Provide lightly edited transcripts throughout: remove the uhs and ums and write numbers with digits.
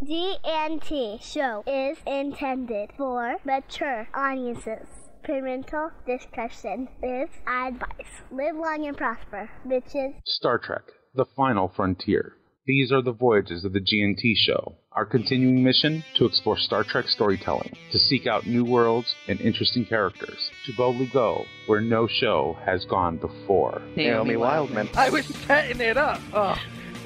G&T show is intended for mature audiences. Parental discretion is advised. Live long and prosper, bitches. Star Trek: The Final Frontier. These are the voyages of the G&T show. Our continuing mission: to explore Star Trek storytelling, to seek out new worlds and interesting characters, to boldly go where no show has gone before. Naomi Wildman. I was setting it up. Oh.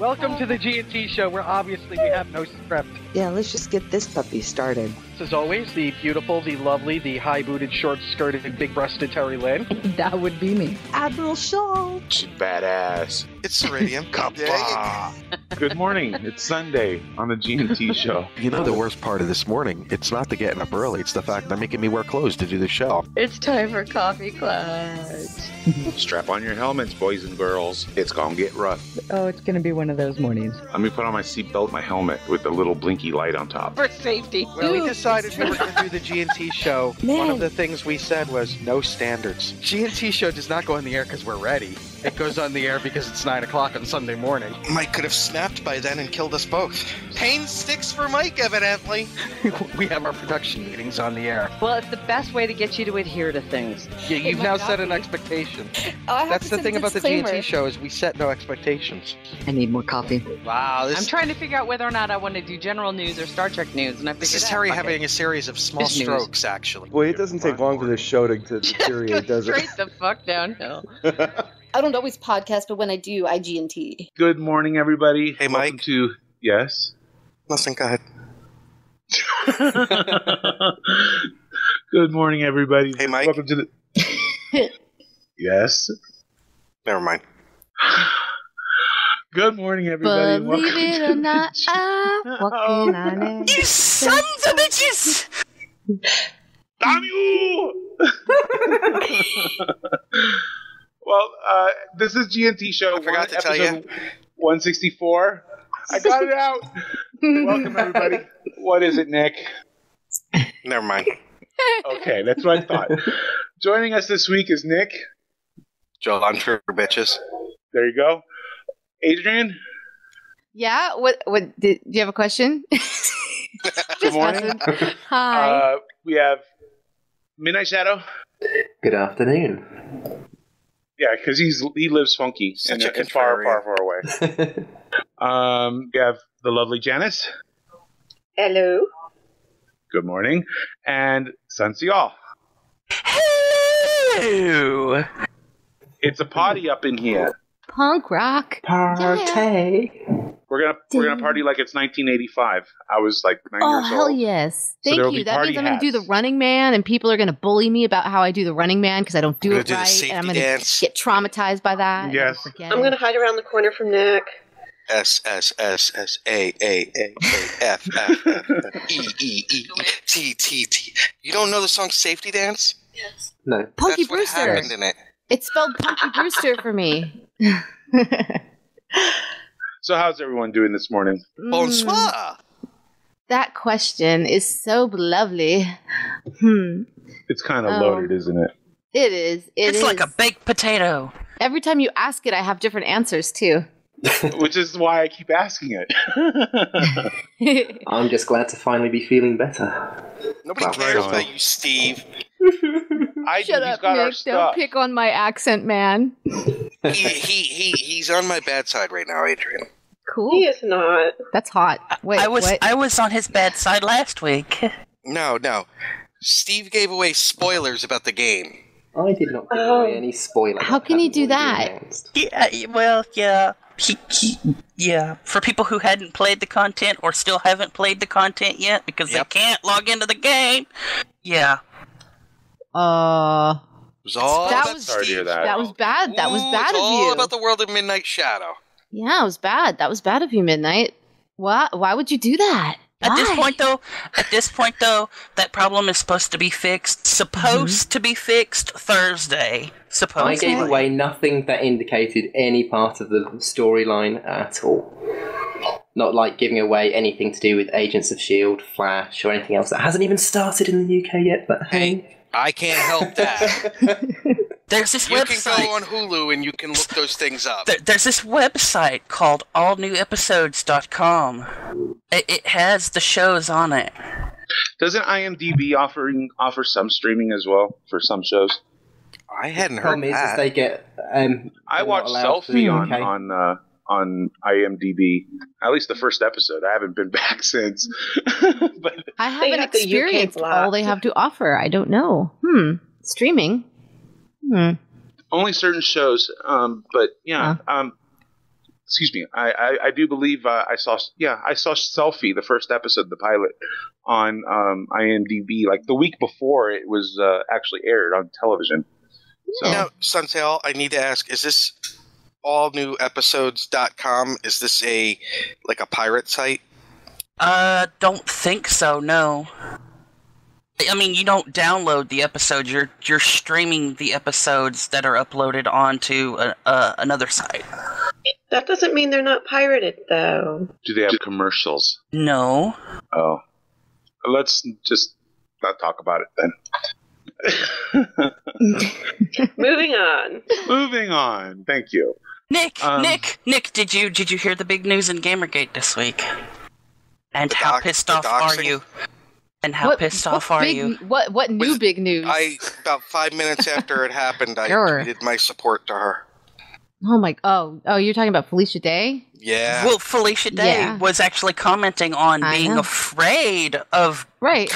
Welcome to the G&T show, where obviously we have no script. Yeah, let's just get this puppy started. As always, the beautiful, the lovely, the high-booted, short-skirted, big-breasted Terry Lynn. That would be me. Admiral Shaw. She's badass. It's Ceridium. Good morning. It's Sunday on the G&T show. You know the worst part of this morning? It's not the getting up early. It's the fact they're making me wear clothes to do the show. It's time for Coffee Clutch. Strap on your helmets, boys and girls. It's gonna get rough. Oh, it's going to be one of those mornings. Let me put on my seatbelt, my helmet with the little blinky light on top. For safety. When we decided we were going to do the G&T show, one of the things we said was no standards. G&T show does not go on the air because we're ready. It goes on the air because it's 9 o'clock on Sunday morning. Mike could have snapped by then and killed us both. Pain sticks for Mike, evidently. We have our production meetings on the air. Well, it's the best way to get you to adhere to things. Yeah, you've now set an expectation. That's the thing about the G&T show is we set no expectations. I need more coffee. Wow, I'm trying to figure out whether or not I want to do general news or Star Trek news, and I figured this is Terry having a series of small strokes, actually. Well, it doesn't take long for this show to deteriorate, does it? Straight the fuck downhill. I don't always podcast, but when I do, I G&T. Good morning, everybody. Hey, Welcome Mike. to... Yes? Nothing, go ahead. Good morning, everybody. Hey, Mike. Welcome to the... Yes? Never mind. Good morning, everybody. Believe it or not, I'm walking on it. You sons of bitches! Damn you! Well, this is G&T show. I forgot to tell you. 164. I got it out. Welcome, everybody. What is it, Nick? Never mind. Okay, that's what I thought. Joining us this week is Nick. Joel, I'm for bitches. There you go. Adrian. Yeah? What? Do you have a question? Good morning. Hi. We have Midnight Shadow. Good afternoon. Yeah, because he lives funky Such and a far, contrarian. far, far away. We have the lovely Janice. Hello. Good morning. And Sun Seal. Hello! It's a party up in here. Punk rock. Party. We're gonna party like it's 1985. I was like 9 years old. Oh, hell yes. So Thank there'll you. be That party means I'm going to do hats. the Running Man, and people are going to bully me about how I do the Running Man because I don't do We're it gonna do the right. safety And I'm going dance. to get traumatized by that. and Yes. forget I'm it. going to hide around the corner from Nick. S S S S A A A A F F F E E E T T T. You don't know the song Safety Dance? Yes. No. Punky That's what Brewster. happened in it. It's spelled Punky Brewster for me. So how's everyone doing this morning? Bonsoir. That question is so lovely. It's kind of Oh. loaded, isn't it? It is. It's like a baked potato. Every time you ask it, I have different answers too. Which is why I keep asking it. I'm just glad to finally be feeling better. Nobody Well, cares right about on. you, Steve. I Shut do. He's up, got our Nick. Don't stuff. pick on my accent, man. He's on my bad side right now, Adrian. Cool. He is not. That's hot. Wait, I was what? I was on his bad side last week. No. Steve gave away spoilers about the game. I did not give away any spoilers. How can he do that? Yeah, well, yeah. Yeah. For people who hadn't played the content or still haven't played the content yet because Yep. they can't log into the game. Yeah. It was all That about was- Sorry to hear Steve. that. That was bad. That was bad it's of all you. about the world of Midnight Shadow. Yeah, it was bad. That was bad of you, Midnight. Why would you do that? At this Why? point though, that problem is supposed to be fixed. To be fixed Thursday. I Supposedly. gave away nothing that indicated any part of the storyline at all. Not like giving away anything to do with Agents of S.H.I.E.L.D., Flash, or anything else that hasn't even started in the UK yet, but hey. I can't help that. There's this You website. can go on Hulu and you can look those things up. There's this website called allnewepisodes.com. It has the shows on it. Doesn't IMDb offer some streaming as well for some shows? I hadn't heard Problem that. is they get. I watched Selfie on IMDb. At least the first episode. I haven't been back since. But I haven't experienced all they have to offer. I don't know. Streaming. Only certain shows. But yeah. Excuse me. I do believe I saw Selfie, the first episode, the pilot, on IMDb like the week before it was actually aired on television. So. Now, Sunsail, I need to ask: is this allnewepisodes.com? Is this a pirate site? Don't think so. No. I mean, you don't download the episodes. You're streaming the episodes that are uploaded onto another site. That doesn't mean they're not pirated, though. Do they have commercials? No. Oh. Let's just not talk about it then. Moving on. Thank you. Nick, did you hear the big news in Gamergate this week? And how pissed off are you? And how pissed off are you? What new big news? About 5 minutes after it happened, I Sure. tweeted my support to her. Oh, you're talking about Felicia Day? Yeah. Well, Felicia Day was actually commenting on being afraid of the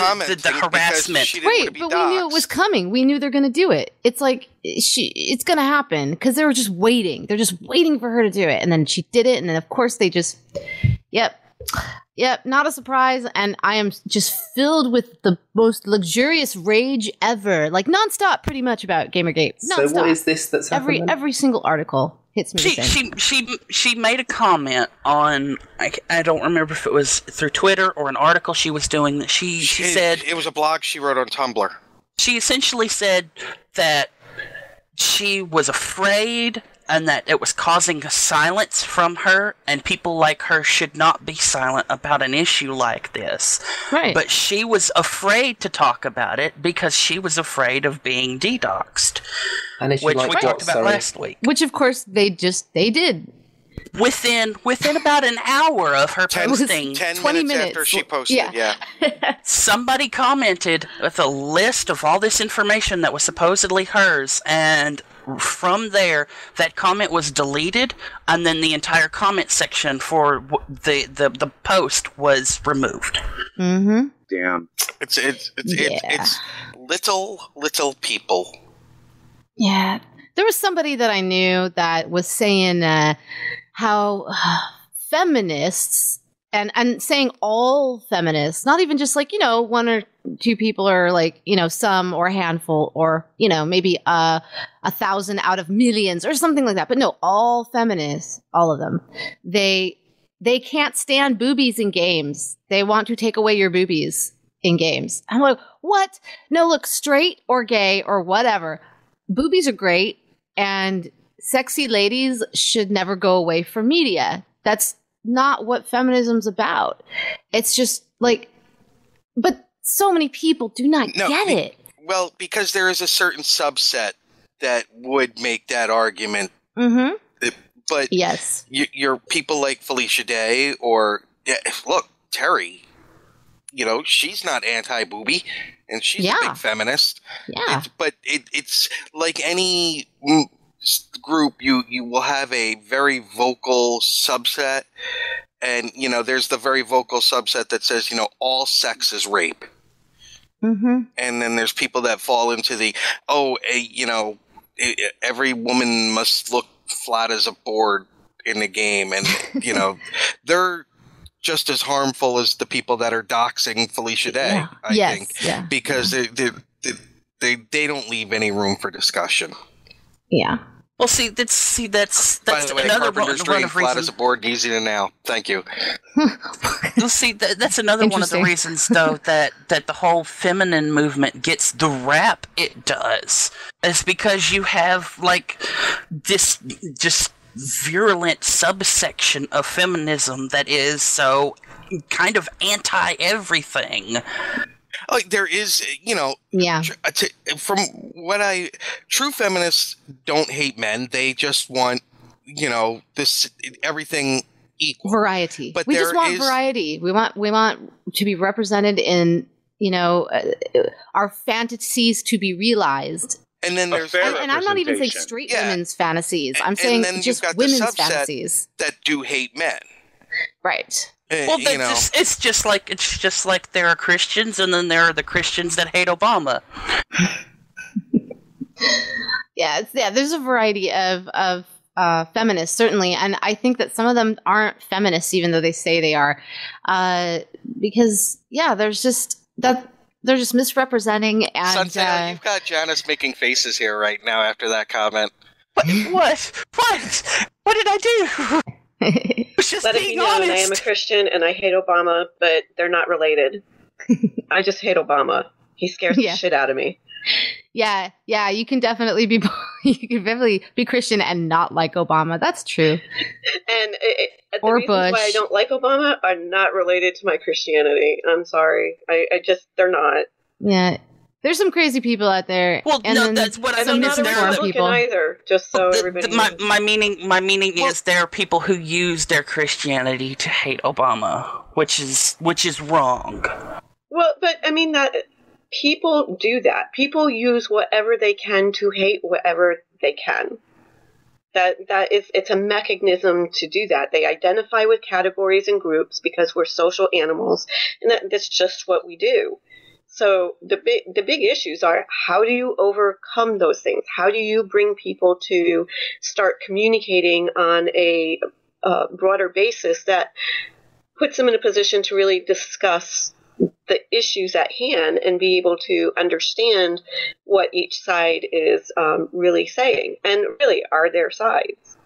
harassment. Right, but we knew it was coming. We knew they're going to do it. It's like, it's going to happen because they were just waiting. They're just waiting for her to do it. And then she did it. And then, of course, they just, Yep, not a surprise. And I am just filled with the most luxurious rage ever. Like, nonstop, pretty much, about Gamergate. Nonstop. So what is this that's happening? Every single article hits me the same. She made a comment on, I don't remember if it was through Twitter or an article she was doing. That she said... It was a blog she wrote on Tumblr. She essentially said that she was afraid and that it was causing a silence from her, and people like her should not be silent about an issue like this. Right. But she was afraid to talk about it because she was afraid of being de-doxed, which we talked about last week. Which, of course, they did. Within about an hour of her posting, 10 20 minutes after she posted, somebody commented with a list of all this information that was supposedly hers, and from there, that comment was deleted, and then the entire comment section for the post was removed. Mm-hmm. Damn. It's little people. Yeah. There was somebody that I knew that was saying how feminists, and saying all feminists, not even just like, one or two people or like, some or a handful or, maybe 1,000 out of millions or something like that. But no, all feminists, all of them, they can't stand boobies in games. They want to take away your boobies in games. I'm like, what? No, look, straight or gay or whatever, boobies are great, and sexy ladies should never go away from media. That's not what feminism's about. It's just like, but so many people do not get it. Well, because there is a certain subset that would make that argument. Mm-hmm. But yes, you're people like Felicia Day or look, Terry. She's not anti-booby, and she's a big feminist. Yeah, it's like any group, you will have a very vocal subset, and there's the very vocal subset that says all sex is rape. Mm-hmm. And then there's people that fall into the every woman must look flat as a board in the game, and they're just as harmful as the people that are doxing Felicia Day. I think, because they don't leave any room for discussion. Yeah. Well, that's By the way, another Carpenter's dream, flat as a board, easy to nail. Thank you. Well, see, that's another one of the reasons, though, that the whole feminine movement gets the rap it does. Is because you have, like, this just virulent subsection of feminism that is so kind of anti-everything. Oh, there is, Yeah. True feminists don't hate men. They just want, this everything equal. Variety. But we just want variety. We want to be represented in, our fantasies to be realized. And then there's and I'm not even saying straight women's fantasies. I'm saying just women's fantasies that do hate men. Right. Well, it's just like there are Christians, and then there are the Christians that hate Obama. There's a variety of feminists, certainly, and I think that some of them aren't feminists, even though they say they are, because there's just that. They're just misrepresenting. And Sunset, you've got Janice making faces here right now after that comment. What? What did I do? Just let it be known, I am a Christian and I hate Obama, but they're not related. I just hate Obama. He scares the shit out of me. Yeah, you can definitely be Christian and not like Obama. That's true. And the reasons why I don't like Obama are not related to my Christianity. I'm sorry. I just, they're not. Yeah. There's some crazy people out there. Well, no, that's what I'm not a Republican either. Just so everybody knows. My meaning is there are people who use their Christianity to hate Obama, which is wrong. Well, but I mean that people do that. People use whatever they can to hate whatever they can. It's a mechanism to do that. They identify with categories and groups because we're social animals, and that's just what we do. So the big issues are, how do you overcome those things? How do you bring people to start communicating on a broader basis that puts them in a position to really discuss the issues at hand and be able to understand what each side is really saying, and really, are there sides?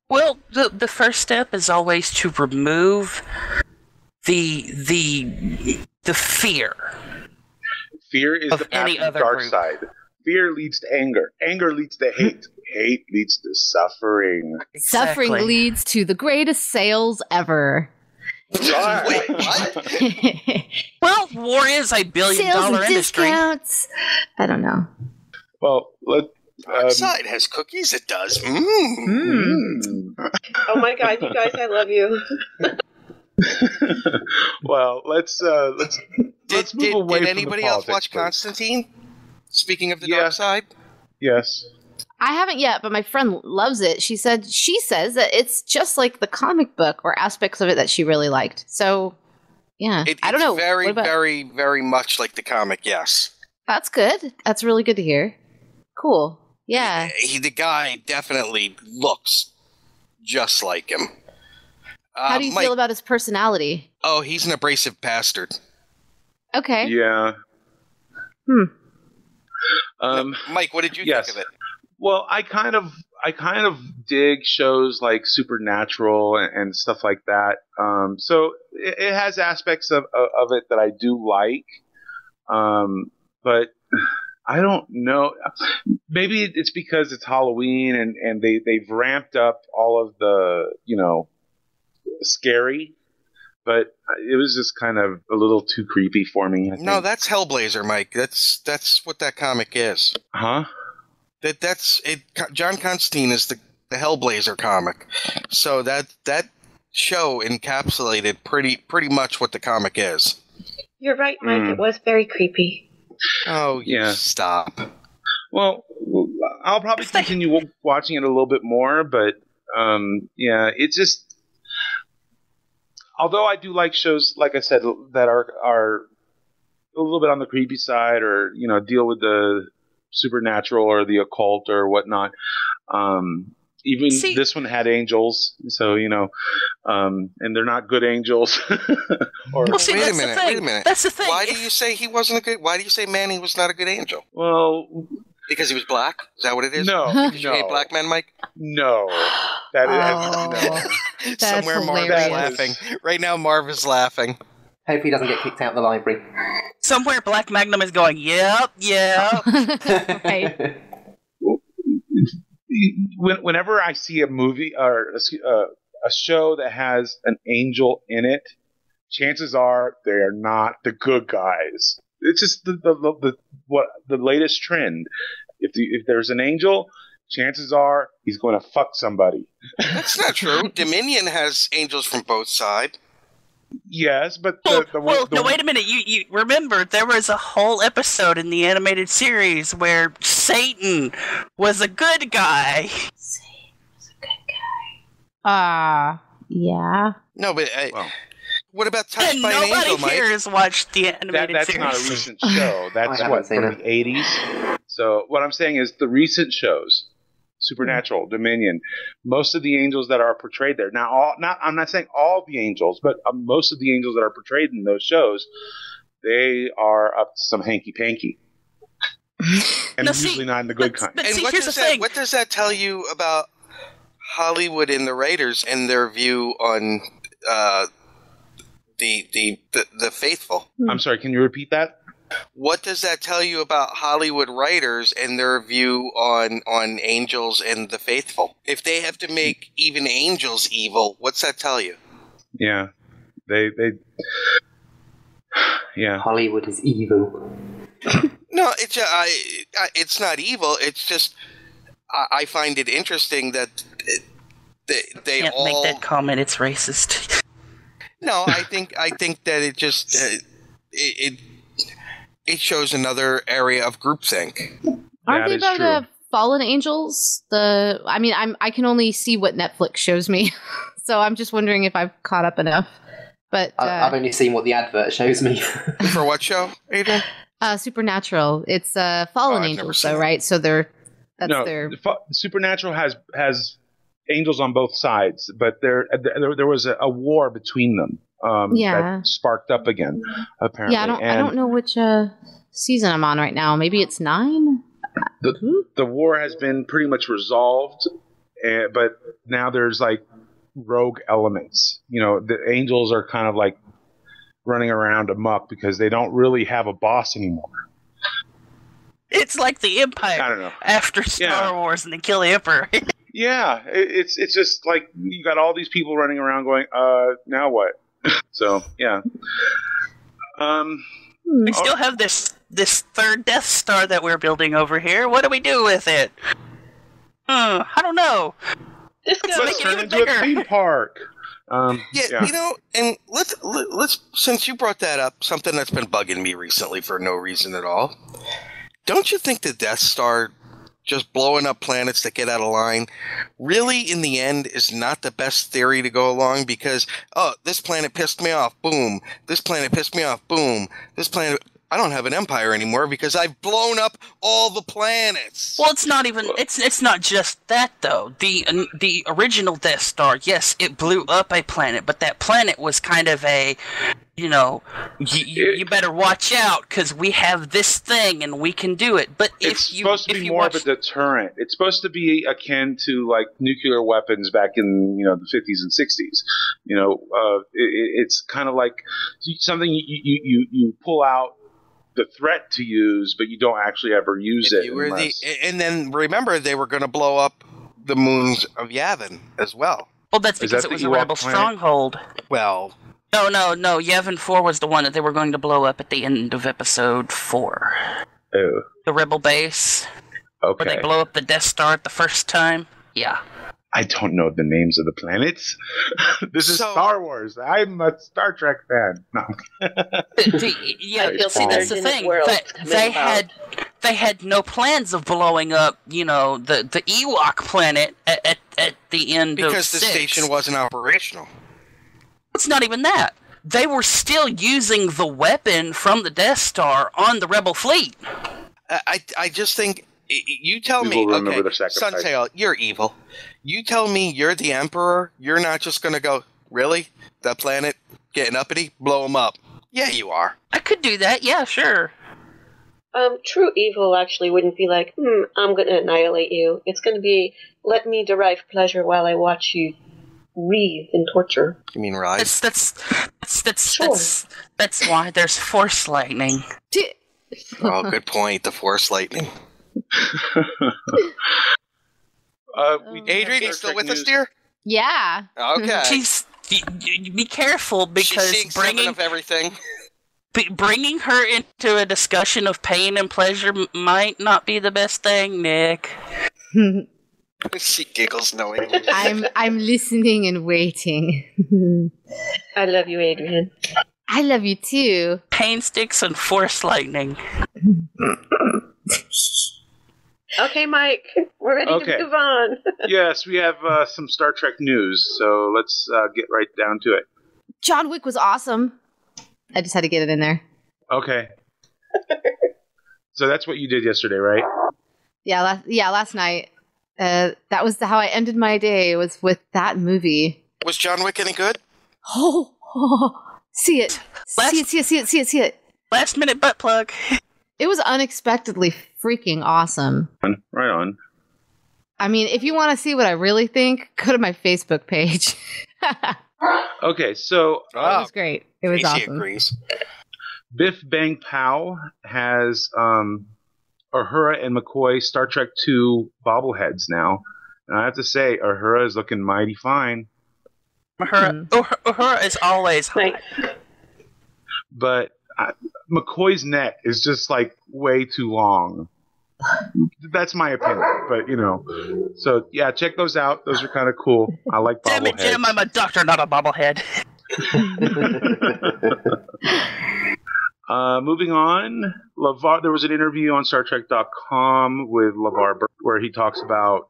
Well, the first step is always to remove the fear. Fear is the path to the dark side. Fear leads to anger. Anger leads to hate. Hate leads to suffering. Exactly. Suffering leads to the greatest sales ever. Wait, what? Well, war is a billion-dollar industry. Discounts. I don't know. Well, Dark side has cookies. It does. Oh my God, you guys, I love you. Well, let's move away did from anybody the else politics, watch please. Constantine? Speaking of the dark side? Yes. I haven't yet, but my friend loves it. She says that it's just like the comic book, or aspects of it that she really liked. So, yeah. I don't know. Very, very, very much like the comic, yes. That's good. That's really good to hear. Cool. Yeah. The guy definitely looks just like him. How do you feel about his personality? Oh, he's an abrasive bastard. Okay. Yeah. Mike, what did you think of it? Well, I kind of dig shows like Supernatural and stuff like that. So it has aspects of it that I do like. But I don't know. Maybe it's because it's Halloween and they've ramped up all of the, scary, but it was just kind of a little too creepy for me. I think. No, that's Hellblazer, Mike. That's what that comic is. Huh? That's it. John Constantine is the Hellblazer comic. So that show encapsulated pretty much what the comic is. You're right, Mike. It was very creepy. Oh, yeah. Stop. Well, I'll probably continue watching it a little bit more, but it just. Although I do like shows, like I said, that are a little bit on the creepy side, or deal with the supernatural or the occult or whatnot. Even this one had angels, so and they're not good angels. Wait a minute. That's the thing. Why do you say he wasn't a good? Why do you say Manny was not a good angel? Well, because he was black. Is that what it is? No. Because you hate black men, Mike. No. That is no. Somewhere Marv is laughing. Right now, Marv is laughing. Hope he doesn't get kicked out of the library. Somewhere Black Magnum is going, yep. Right. Whenever I see a movie or a show that has an angel in it, chances are they are not the good guys. It's just the latest trend. If there's an angel, chances are he's going to fuck somebody. That's not true. Dominion has angels from both sides. Yes, but no, wait a minute. You remember there was a whole episode in the animated series where Satan was a good guy. Yeah. No, but what about Touched by an Angel, Mike? Nobody here has watched the animated that's series. Not a recent show. That's from the 80s. So what I'm saying is the recent shows, Supernatural, Dominion, most of the angels that are portrayed there. Now, I'm not saying all the angels, but most of the angels that are portrayed in those shows, they are up to some hanky-panky. And usually not in the good kind. And what does that tell you about Hollywood and the writers and their view on the faithful? I'm sorry, can you repeat that? What does that tell you about Hollywood writers and their view on angels and the faithful? If they have to make even angels evil, what's that tell you? Yeah, yeah. Hollywood is evil. No, it's not evil. It's just I find it interesting that they can't all make that comment. It's racist. No, I think that it just it shows another area of groupthink. Aren't they about fallen angels? I can only see what Netflix shows me, so I'm just wondering if I've caught up enough. But I've only seen what the advert shows me. For what show, Adrian? Supernatural. It's fallen angels, though, right? So their Supernatural has angels on both sides, but there was a war between them. That sparked up again, apparently. Yeah, I don't know which season I'm on right now. Maybe it's 9? The war has been pretty much resolved, but now there's like rogue elements. The angels are kind of like running around amok because they don't really have a boss anymore. It's like the Empire. I don't know. After Star Wars and they kill the Emperor. Yeah, it's just like you got all these people running around going, now what? So, yeah. We still have this third Death Star that we're building over here. What do we do with it? I don't know. Let's turn it into a theme park. Yeah, and let's since you brought that up, something that's been bugging me recently for no reason at all. Don't you think the Death Star just blowing up planets that get out of line really in the end is not the best theory to go along? Because this planet pissed me off, boom, this planet pissed me off, boom, this planet, I don't have an empire anymore because I've blown up all the planets. Well, it's not even it's not just that though. The original Death Star, yes, it blew up a planet, but that planet was kind of a you better watch out because we have this thing and we can do it. But it's supposed to be more of a deterrent. It's supposed to be akin to like nuclear weapons back in the 50s and 60s. It's kind of like something you pull out the threat to use, but you don't actually ever use it. And then remember, they were going to blow up the moons of Yavin as well. Well, that's because it was a rebel stronghold. Well, no. Yavin 4 was the one that they were going to blow up at the end of episode 4. Oh. The rebel base. Okay. Where they blow up the Death Star the first time. Yeah. I don't know the names of the planets. This is Star Wars. I'm a Star Trek fan. No. You'll see, that's the thing. They had no plans of blowing up, the Ewok planet at the end of 6. Because the station wasn't operational. It's not even that. They were still using the weapon from the Death Star on the Rebel fleet. I just think... You tell me, okay, Sunsail, you're evil. You tell me you're the Emperor, you're not just going to go, really? That planet getting uppity? Blow them up. Yeah, you are. I could do that, yeah, sure. True evil actually wouldn't be like, I'm going to annihilate you. It's going to be, let me derive pleasure while I watch you wreathe in torture. You mean rise? That's why there's Force lightning. Oh, good point, the Force lightning. Adrian, you still with us, dear? Yeah. Okay. Be careful because she's seeing 7 of everything. Bringing her into a discussion of pain and pleasure might not be the best thing, Nick. She giggles knowingly. I'm listening and waiting. I love you, Adrian. I love you too. Pain sticks and force lightning. Okay, Mike, we're ready to move on. Yes, we have some Star Trek news, so let's get right down to it. John Wick was awesome. I just had to get it in there. Okay. So that's what you did yesterday, right? Yeah, last night. That was how I ended my day, was with that movie. Was John Wick any good? Oh, see it. See it. Last minute butt plug. It was unexpectedly freaking awesome. Right on. I mean, if you want to see what I really think, go to my Facebook page. Okay, so it was great. It was Casey awesome. agrees. Biff Bang Pow has Uhura and McCoy Star Trek II bobbleheads now. And I have to say, Uhura is looking mighty fine. Uhura is always hot. But McCoy's neck is just like way too long. That's my opinion, but so yeah, check those out. Those are kind of cool. I like bobbleheads. Damn it, Jim, I'm a doctor, not a bobblehead. Moving on, there was an interview on StarTrek.com with LeVar Burton where he talks about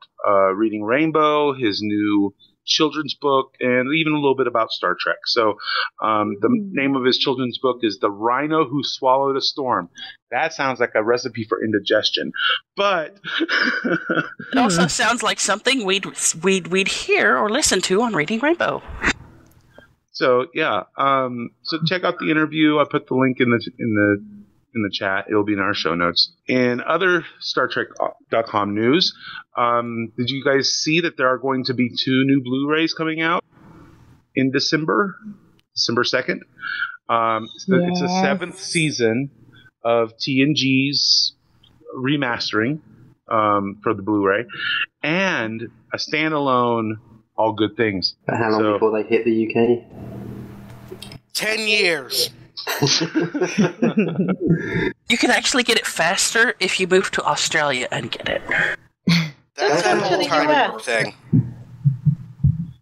reading Rainbow, his new children's book, and even a little bit about Star Trek. So the name of his children's book is The Rhino Who Swallowed a Storm. That sounds like a recipe for indigestion, but it also sounds like something we'd hear or listen to on Reading Rainbow. So yeah, so check out the interview. I put the link in the chat. It'll be in our show notes. In other StarTrek.com news, did you guys see that there are going to be 2 new Blu-rays coming out in December 2nd? It's the 7th season of TNG's remastering for the Blu-ray, and a standalone All Good Things. But how long before they hit the UK? 10 years. You can actually get it faster if you move to Australia and get it. That's a whole time thing.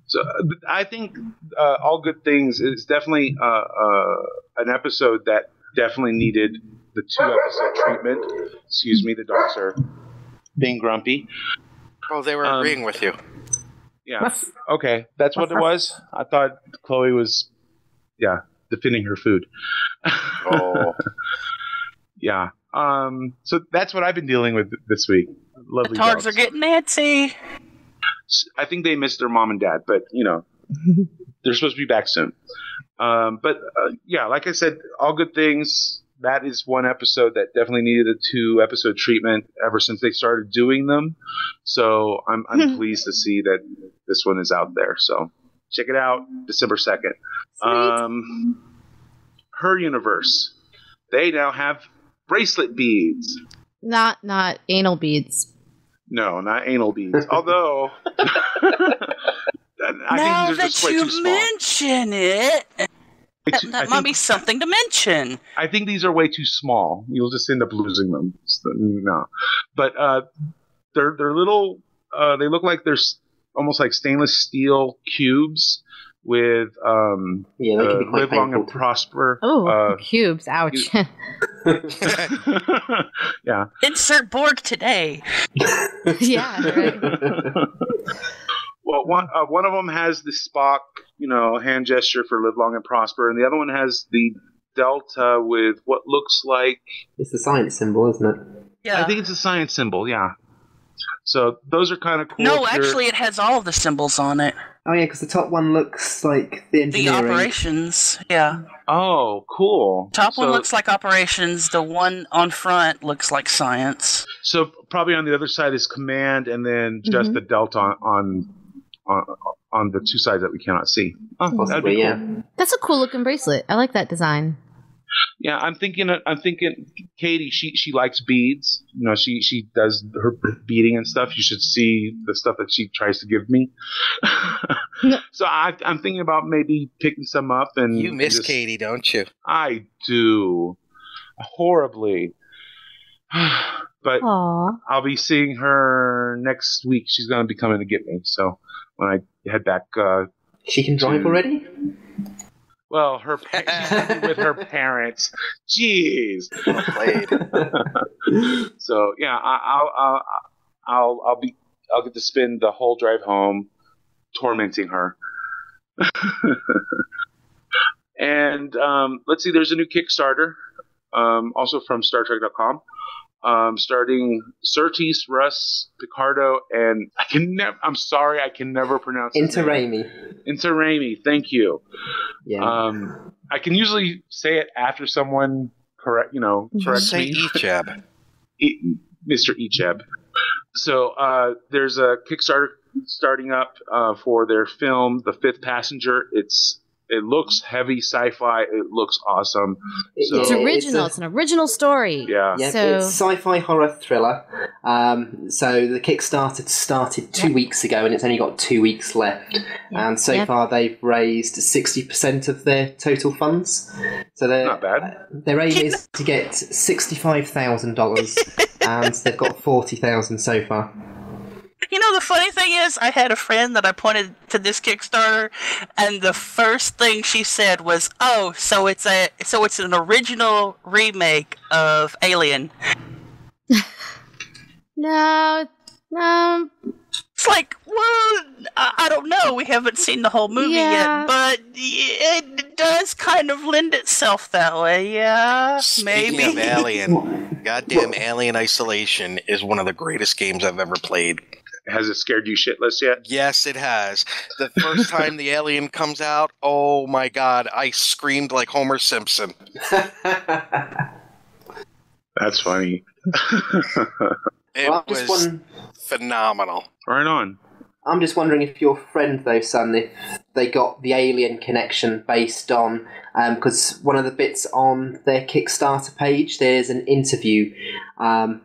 So I think All Good Things is definitely an episode that definitely needed the 2-episode treatment. Excuse me, the dogs are being grumpy. Oh, they were agreeing with you. Yeah. Okay, that's what it was. I thought Chloe was, defending her food. Oh. Yeah. So that's what I've been dealing with this week. Lovely the dogs are getting antsy. I think they miss their mom and dad, but they're supposed to be back soon. But like I said, All Good Things. That is one episode that definitely needed a 2-episode treatment ever since they started doing them. So I'm pleased to see that this one is out there. So check it out, December 2nd. Her Universe. They now have bracelet beads. Not anal beads. No, not anal beads. Although I think these are just way too small. Now that you mention it. That might be something to mention. I think these are way too small. You'll just end up losing them. So, no, but they're little. They look like they're almost like stainless steel cubes with live long and prosper. Oh, cubes! Ouch. Yeah. Insert Borg today. Yeah. Right. Well, one of them has the Spock, hand gesture for live long and prosper, and the other one has the Delta with what looks like... It's the science symbol, isn't it? Yeah. I think it's a science symbol, yeah. So those are kind of cool. No, actually it has all of the symbols on it. Oh yeah, because the top one looks like the engineering. The operations, yeah. Oh, cool. Top one looks like operations. The one on front looks like science. So probably on the other side is command, and then just the Delta on the 2 sides that we cannot see. Oh, possibly, that'd be cool. That's a cool looking bracelet. I like that design. Yeah, I'm thinking. Katie, she likes beads. You know, she does her beading and stuff. You should see the stuff that she tries to give me. So I'm thinking about maybe picking some up and. You miss Katie, don't you? I do, horribly. But Aww. I'll be seeing her next week. She's going to be coming to get me. So when I head back, she can drive already. Well, she's with her parents. Jeez. Well played. So yeah, I'll get to spend the whole drive home tormenting her. And let's see, there's a new Kickstarter, also from StarTrek.com. Starting Surtees, Russ, Picardo, and I'm sorry, I can never pronounce his name. Interami, thank you. Yeah. I can usually say it after someone corrects say me. Ichab. Mr. Ichab. So there's a Kickstarter starting up for their film, The Fifth Passenger. It looks heavy sci-fi. It looks awesome. So, it's original. It's an original story. Yeah. It's sci-fi horror thriller. So the Kickstarter started 2 weeks ago, and it's only got 2 weeks left. Yeah. And so far, they've raised 60% of their total funds. So not bad. Their aim is to get $65,000, and they've got $40,000 so far. You know, the funny thing is, I had a friend that I pointed to this Kickstarter, and the first thing she said was, "Oh, so it's an original remake of Alien." No. It's like, well, I don't know. We haven't seen the whole movie yet, but it does kind of lend itself that way. Yeah, maybe. Speaking of Alien, goddamn Alien Isolation is one of the greatest games I've ever played. Has it scared you shitless yet? Yes, it has. The first time the alien comes out, oh my god, I screamed like Homer Simpson. That's funny. It was phenomenal. Right on. I'm just wondering if your friend, though, son, if they got the Alien connection based on... Because one of the bits on their Kickstarter page, there's an interview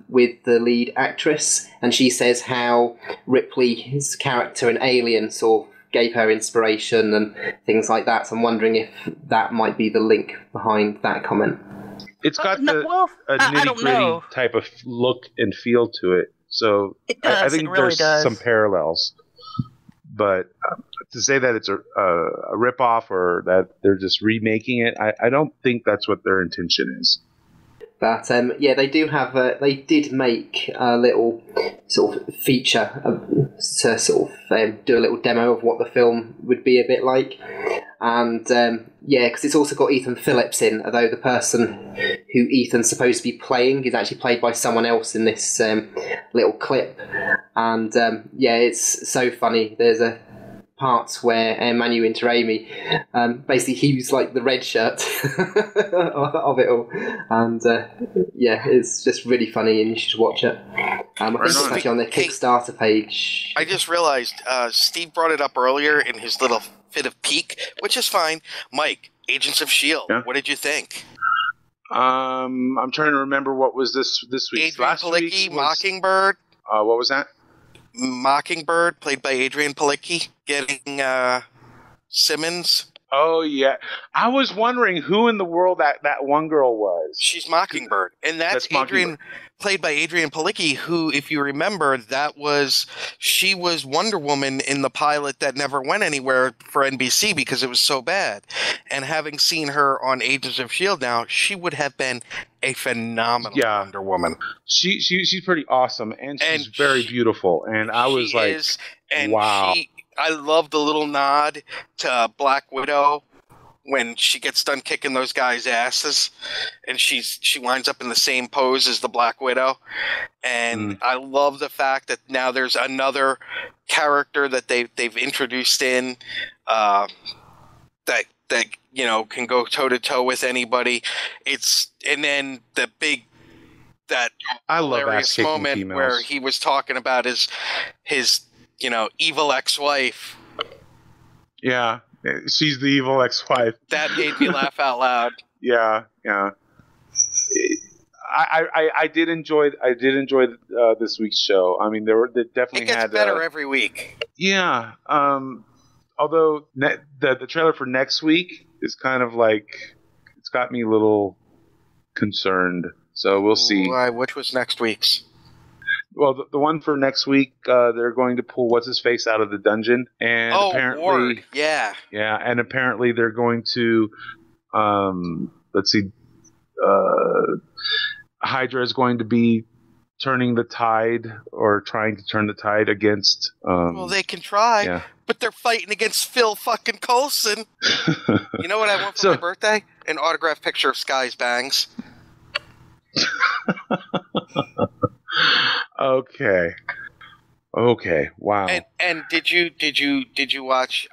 with the lead actress, and she says how Ripley's character in Alien sort of gave her inspiration and things like that. So I'm wondering if that might be the link behind that comment. It's got a nitty-gritty type of look and feel to it. So it does, I think there's some parallels. But to say that it's a ripoff or that they're just remaking it, I don't think that's what their intention is. But they do have. They did make a little sort of feature to sort of do a little demo of what the film would be a bit like, and because it's also got Ethan Phillips in, although the person who Ethan's supposed to be playing is actually played by someone else in this little clip, and it's so funny. There's a parts where Manu Interami, basically he was like the red shirt of it all, and it's just really funny and you should watch it. I think it's actually on the Kickstarter page. I just realized Steve brought it up earlier in his little fit of pique, which is fine. Mike, Agents of S.H.I.E.L.D., what did you think? I'm trying to remember what was this week. Adrian Palicki, Mockingbird. What was that? Mockingbird, played by Adrian Palicki, getting Simmons. Oh, yeah. I was wondering who in the world that one girl was. She's Mockingbird. And that's Adrian, played by Adrian Palicki, who, if you remember, she was Wonder Woman in the pilot that never went anywhere for NBC because it was so bad. And having seen her on Agents of S.H.I.E.L.D. now, she would have been a phenomenal Wonder Woman. She's pretty awesome, and she's very beautiful. And I was like, wow. I love the little nod to Black Widow when she gets done kicking those guys' asses, and she winds up in the same pose as the Black Widow. And I love the fact that now there's another character that they've introduced in that can go toe to toe with anybody. And then the big hilarious moment where he was talking about his evil ex-wife. Yeah, she's the evil ex-wife. That made me laugh out loud. yeah. I did enjoy this week's show. I mean, they definitely it gets had better every week. Yeah. Although the trailer for next week is kind of like, it's got me a little concerned. So we'll see. Which was next week's? Well, the one for next week, they're going to pull what's his face out of the dungeon, and apparently, Ward. Yeah, and apparently they're going to, let's see, Hydra is going to be turning the tide, or trying to turn the tide against. Well, they can try, but they're fighting against Phil fucking Coulson. You know what I want for my birthday? An autographed picture of Sky's bangs. Okay. Wow. And did you watch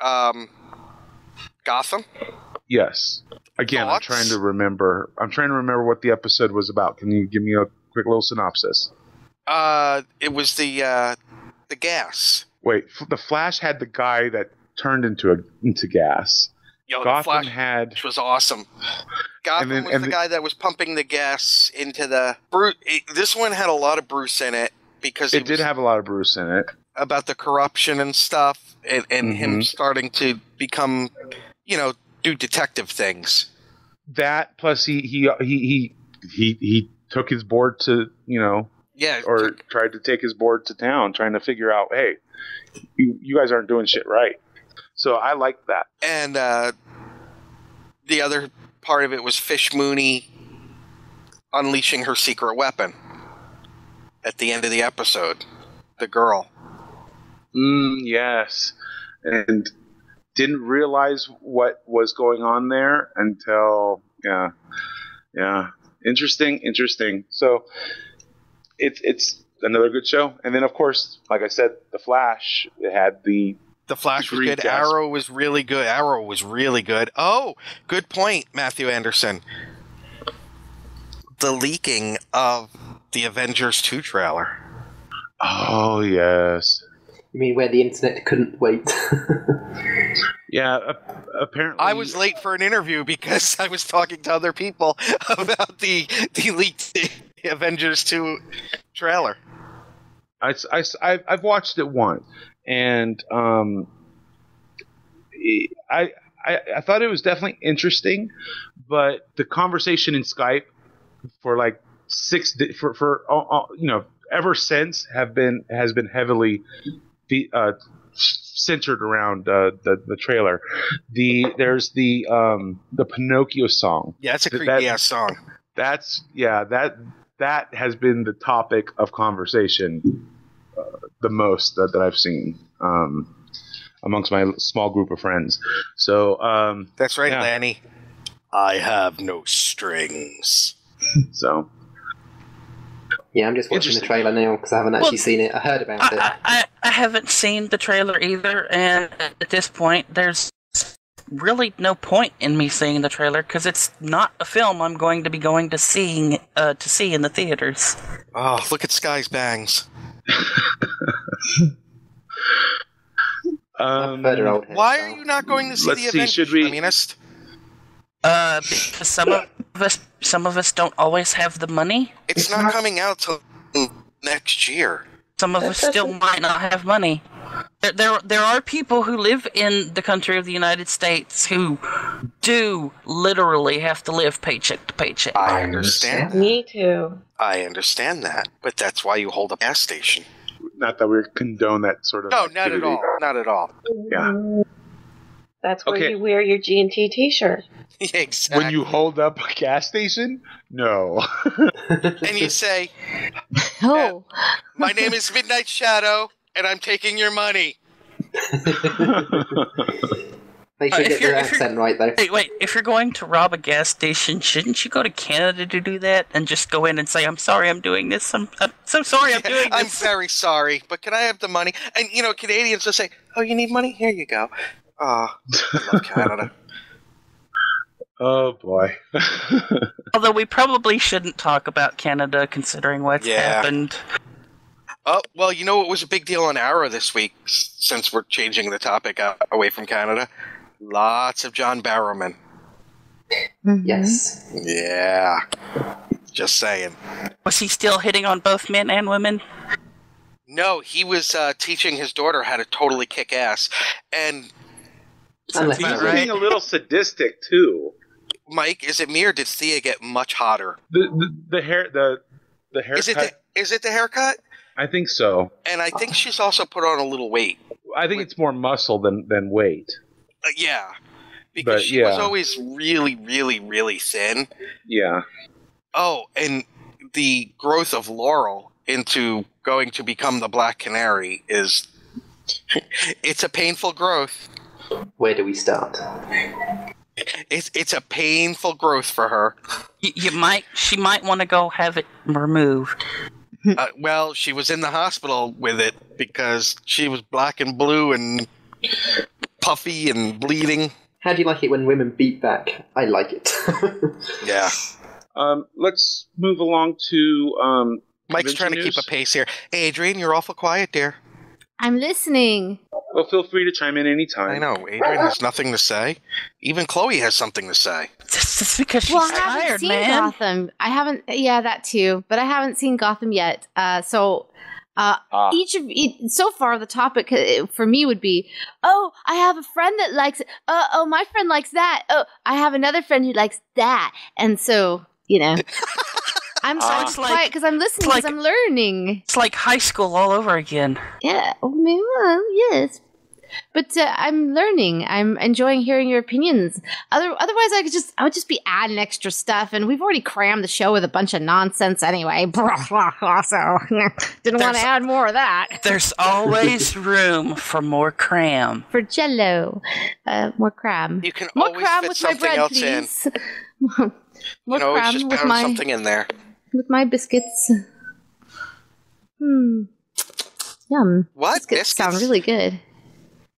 Gotham? Yes. Again, Thoughts? I'm trying to remember what the episode was about. Can you give me a quick little synopsis? It was the gas. Wait, the Flash had the guy that turned into gas. Yo, Gotham the had, which was awesome. Gotham was the guy that was pumping the gas into the Bruce. This one had a lot of Bruce in it because it did have a lot of Bruce in it about the corruption and stuff, and him starting to become, do detective things. That plus he took his board to tried to take his board to town, trying to figure out, hey, you guys aren't doing shit right. So I liked that. And the other part of it was Fish Mooney unleashing her secret weapon at the end of the episode. The girl. Yes. And didn't realize what was going on there until, yeah. Interesting. So it's another good show. And then, of course, like I said, The Flash, it had The Flash was good. Arrow was really good. Oh, good point, Matthew Anderson. The leaking of the Avengers 2 trailer. Oh, yes. You mean where the internet couldn't wait? Yeah, apparently. I was late for an interview because I was talking to other people about the leaked Avengers 2 trailer. I've watched it once, and I thought it was definitely interesting, but the conversation in Skype for like ever since has been heavily centered around the trailer. There's the Pinocchio song. Yeah, it's a creepy ass song. That has been the topic of conversation the most that I've seen amongst my small group of friends. So that's right, Lanny. I have no strings. So. Yeah, I'm just watching the trailer now because I haven't actually seen it. I heard about it. I haven't seen the trailer either, and at this point, there's really no point in me seeing the trailer because it's not a film I'm going to be going to see in the theaters. Oh, look at Sky's bangs. Why are you not going to see the Avengers, Communist? Because some of us don't always have the money. It's not coming out till next year. Some of us still might not have money. There are people who live in the country of the United States who do literally have to live paycheck to paycheck. I understand. Me too. I understand that, but that's why you hold a gas station. Not that we condone that sort of. No, activity. not at all. Yeah. That's where you wear your G&T t-shirt. Exactly. When you hold up a gas station? No. And you say, "Oh, my name is Midnight Shadow, and I'm taking your money." They should get their accent right, though. Wait, if you're going to rob a gas station, shouldn't you go to Canada to do that and just go in and say, "I'm sorry, I'm doing this. I'm so sorry, I'm doing this. I'm very sorry, but can I have the money?" And, Canadians will say, "Oh, you need money? Here you go." Oh, I love Canada. Oh, boy. Although we probably shouldn't talk about Canada considering what's happened. Oh, well, what was a big deal on Arrow this week, since we're changing the topic away from Canada? Lots of John Barrowman. Mm-hmm. Yes. Yeah. Just saying. Was he still hitting on both men and women? No, he was teaching his daughter how to totally kick ass. And he's getting a little sadistic, too. Mike, is it me or did Thea get much hotter? The haircut. Is it the haircut? I think so. And I think she's also put on a little weight. I think it's more muscle than weight. Yeah. Because she was always really, really, really thin. Yeah. Oh, and the growth of Laurel into going to become the Black Canary is... it's a painful growth. Where do we start? It's a painful growth for her. She might want to go have it removed. Well, she was in the hospital with it because she was black and blue and puffy and bleeding. How do you like it when women beat back? I like it. Yeah. Let's move along to... Mike's trying to keep a pace here. Hey, Adrian, you're awful quiet, dear. I'm listening. Well, feel free to chime in anytime. I know. Adrian has nothing to say. Even Chloe has something to say. It's because she's I haven't tired, seen man. Gotham. I haven't. Yeah, that too. But I haven't seen Gotham yet. So so far the topic for me would be, oh, I have a friend that likes it. Oh, my friend likes that. Oh, I have another friend who likes that. And so, I'm quiet because I'm listening, because I'm learning. It's like high school all over again. Yeah, well, yes. But I'm learning. I'm enjoying hearing your opinions. Otherwise, I would just be adding extra stuff, and we've already crammed the show with a bunch of nonsense anyway. So didn't want to add more of that. There's always room for more cram. For Jello, more cram. You can more always cram fit with something my bread, else please. in. More you know, cram just with pound my something in there. with my biscuits. Yum. What? Biscuits sound really good.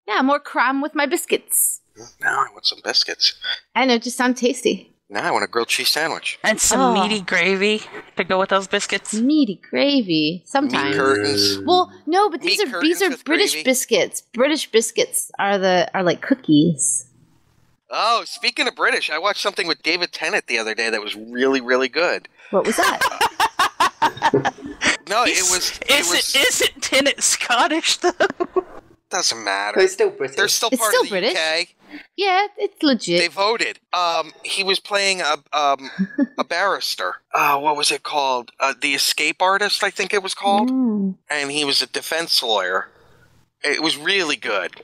Yeah, more cram with my biscuits. Now I want some biscuits. I know, just sound tasty. Now I want a grilled cheese sandwich. And some meaty gravy to go with those biscuits. Meaty gravy. Sometimes. Meat curtains. Well, no, but these are British gravy. biscuits. British biscuits are like cookies. Oh, speaking of British, I watched something with David Tennant the other day that was really, really good. What was that? No, Isn't Tennant Scottish though? Doesn't matter. They're still British. They're still It's part still of the British. UK. Yeah, it's legit. They voted. He was playing a barrister. What was it called? The Escape Artist, I think it was called. And he was a defense lawyer. It was really good.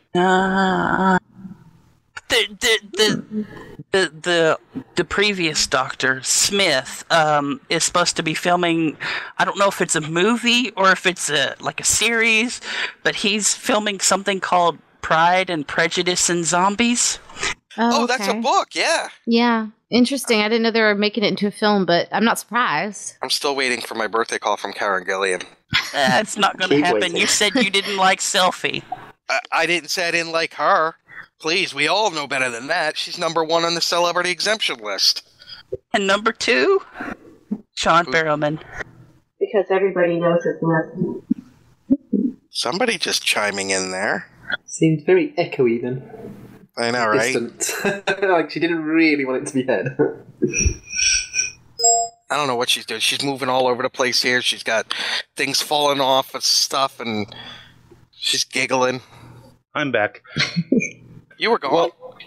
The previous Doctor Smith is supposed to be filming. I don't know if it's a movie or if it's like a series, but he's filming something called Pride and Prejudice and Zombies. Oh, that's a book. Yeah. Yeah, interesting. I didn't know they were making it into a film, but I'm not surprised. I'm still waiting for my birthday call from Karen Gillian. It's not going to happen. You said you didn't like Selfie. I didn't say I didn't like her. Please, we all know better than that. She's number 1 on the celebrity exemption list. And number 2? Sean Barrowman. Because everybody knows his name. Somebody just chiming in there. Seemed very echoey then. I know, right? Distant. Like she didn't really want it to be heard. I don't know what she's doing. She's moving all over the place here. She's got things falling off of stuff, and she's giggling. I'm back. You were gone. Well,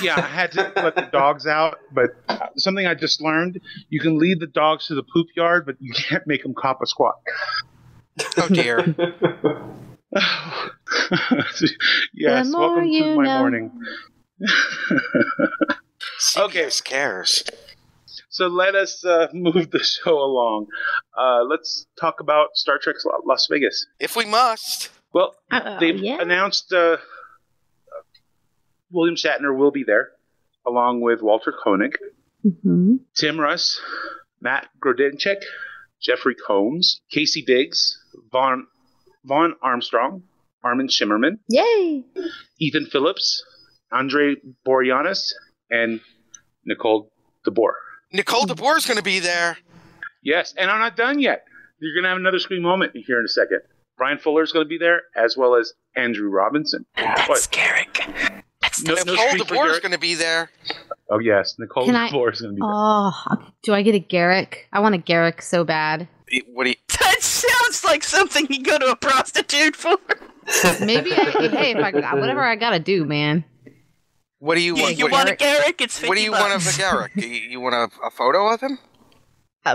yeah, I had to let the dogs out, but something I just learned, you can lead the dogs to the poop yard, but you can't make them cop a squat. Oh, dear. Yes, welcome to my morning. Okay. Cares. So let us move the show along. Let's talk about Star Trek Las Vegas. If we must. Well, they've announced William Shatner will be there, along with Walter Koenig, Tim Russ, Matt Grodenchik, Jeffrey Combs, Casey Biggs, Vaughn Armstrong, Armin Shimmerman, Yay! Ethan Phillips, Andre Boreanaz, and Nicole DeBoer. Nicole DeBoer is going to be there. Yes, and I'm not done yet. You're going to have another screen moment here in a second. Brian Fuller is going to be there, as well as Andrew Robinson. That's scary. Nicole DeBoer is going to be there. Oh, yes. Nicole DeFleur is going to be there. Oh, do I get a Garrick? I want a Garrick so bad. What do you... That sounds like something you go to a prostitute for. Maybe, hey, whatever I got to do, man. What do you want? You want a Garrick? It's $50. What do you want of a Garrick? You want a photo of him?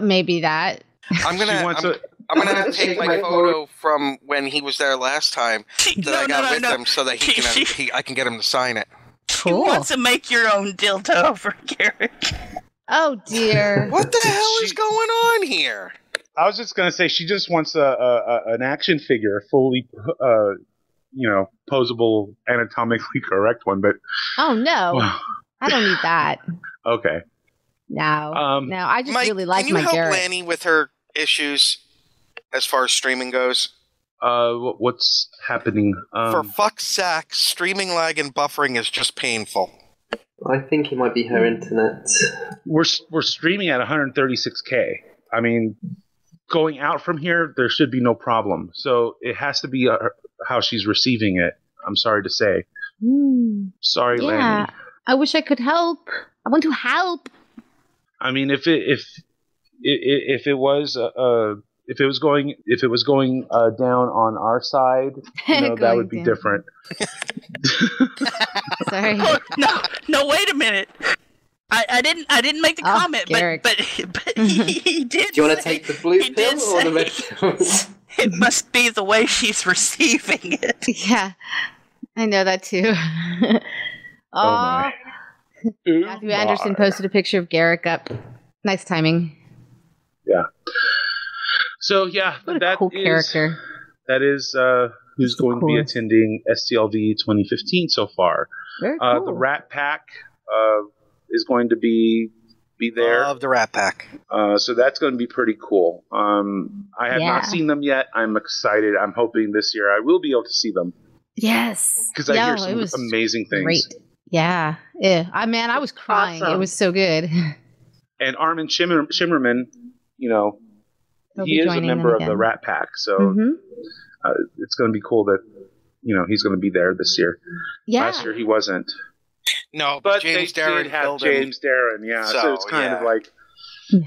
Maybe that. I'm gonna take my photo from when he was there last time that I got with him, so that I can get him to sign it. Cool. He wants to make your own dildo for Garrick. Oh dear! What the hell is going on here? I was just gonna say she just wants an action figure, fully, posable, anatomically correct one. But oh no, I don't need that. Okay. No, I just Mike, really like my Garrick. Can you help Lanny with her issues as far as streaming goes? What's happening? For fuck's sake, streaming lag and buffering is just painful. I think it might be her internet. We're streaming at 136K. I mean, going out from here, there should be no problem. So it has to be how she's receiving it. I'm sorry to say. Sorry, yeah, Lanny. I wish I could help. I want to help. I mean, if it was going down on our side, that would be different. Sorry. Oh, no, wait a minute. I didn't make the comment, but he did. Do you want to take the blue pill or the red pill? It must be the way she's receiving it. Yeah, I know that too. Oh my. Matthew Anderson posted a picture of Garrick up. Nice timing. Yeah. So yeah, what a cool character. That is who's going to be attending STLV 2015 so far. Very cool. The Rat Pack is going to be there. Love the Rat Pack. So that's going to be pretty cool. I have not seen them yet. I'm excited. I'm hoping this year I will be able to see them. Yes. Because I hear some amazing things. Great. Yeah. I was crying. Awesome. It was so good. And Armin Shimmerman, he is a member of the Rat Pack, so it's going to be cool that he's going to be there this year. Yeah. Last year he wasn't. No, but James they Darren did have James Darren. Yeah, so it's kind of like,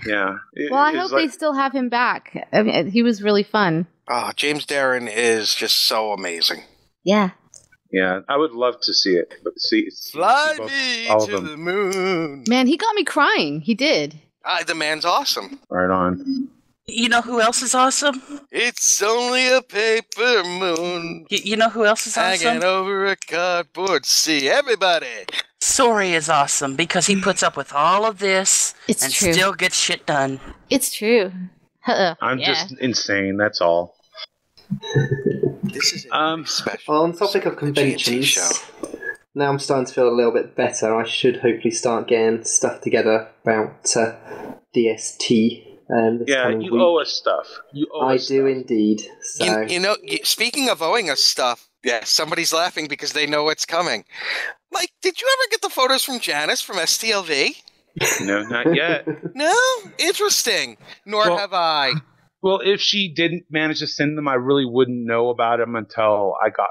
yeah. Well, I hope they still have him back. I mean, he was really fun. Oh, James Darren is just so amazing. Yeah. Yeah, I would love to see it. But Fly me to the moon. Man, he got me crying. He did. The man's awesome. Right on. You know who else is awesome? It's only a paper moon. You know who else is awesome? Hanging over a cardboard sea. Everybody. Sorry is awesome because he puts up with all of this and still gets shit done. It's true. I'm just insane. That's all. This is special. Well, on the topic of conventions, now I'm starting to feel a little bit better. I should hopefully start getting stuff together about DST. You owe us stuff. I do indeed. So. Speaking of owing us stuff, somebody's laughing because they know what's coming. Mike, did you ever get the photos from Janice from STLV? No, not yet. No? Interesting. Nor have I. Well, if she didn't manage to send them, I really wouldn't know about them until I got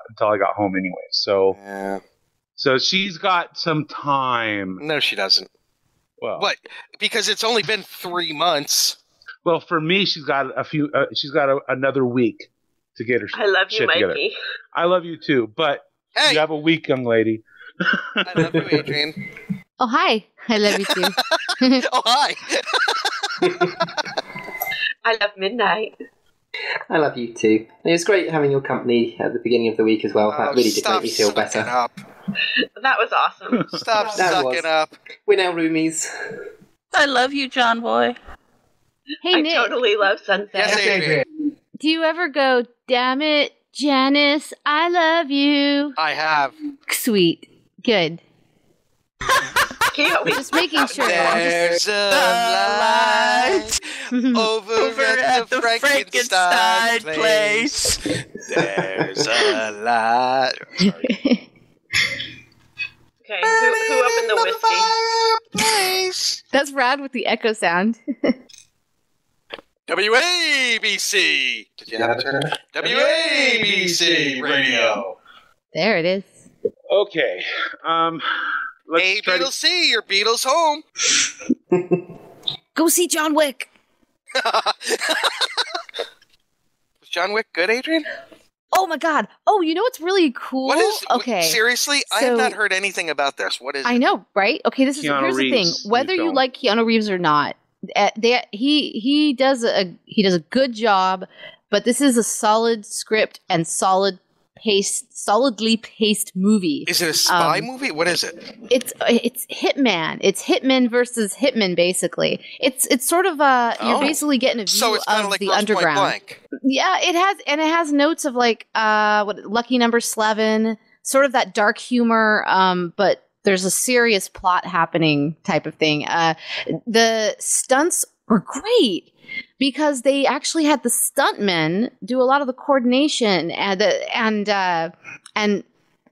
home anyway. So, so she's got some time. No, she doesn't. Well, what? Because it's only been 3 months. Well, for me, she's got another week to get her. I love you, Mikey. Together. I love you too, but you have a week, young lady. I love you, Adrian. Oh hi, I love you too. Oh hi. I love midnight. I love you too. It was great having your company at the beginning of the week as well. That really did make me feel better. Up. That was awesome. Stop sucking up. We're now roomies. I love you, John Boy. Hey, Nick. I totally love Sunset. Yes, Adrian. Do you ever go, damn it, Janice, I love you? I have. Sweet. Good. Just making sure. There's a light over at the Frankenstein place. There's a light. Okay, who opened the whiskey? That's rad with the echo sound. WABC. Did you have it? WABC Radio. There it is. Okay. Hey, Beatles, your Beatles home. Go see John Wick. Was John Wick good, Adrian? Oh my God! Oh, you know what's really cool? Okay, seriously, I have not heard anything about this. What is it? I know, right? Okay, here's the thing. Whether you like Keanu Reeves or not, he does a good job, but this is a solid script and solidly paced movie. Is it a spy movie? What is it? It's Hitman. It's Hitman versus Hitman, basically. It's sort of you're basically getting a view of like the underground. Yeah, it has notes of like Lucky Number 11, sort of that dark humor, but there's a serious plot happening type of thing. The stunts were great because they actually had the stuntmen do a lot of the coordination and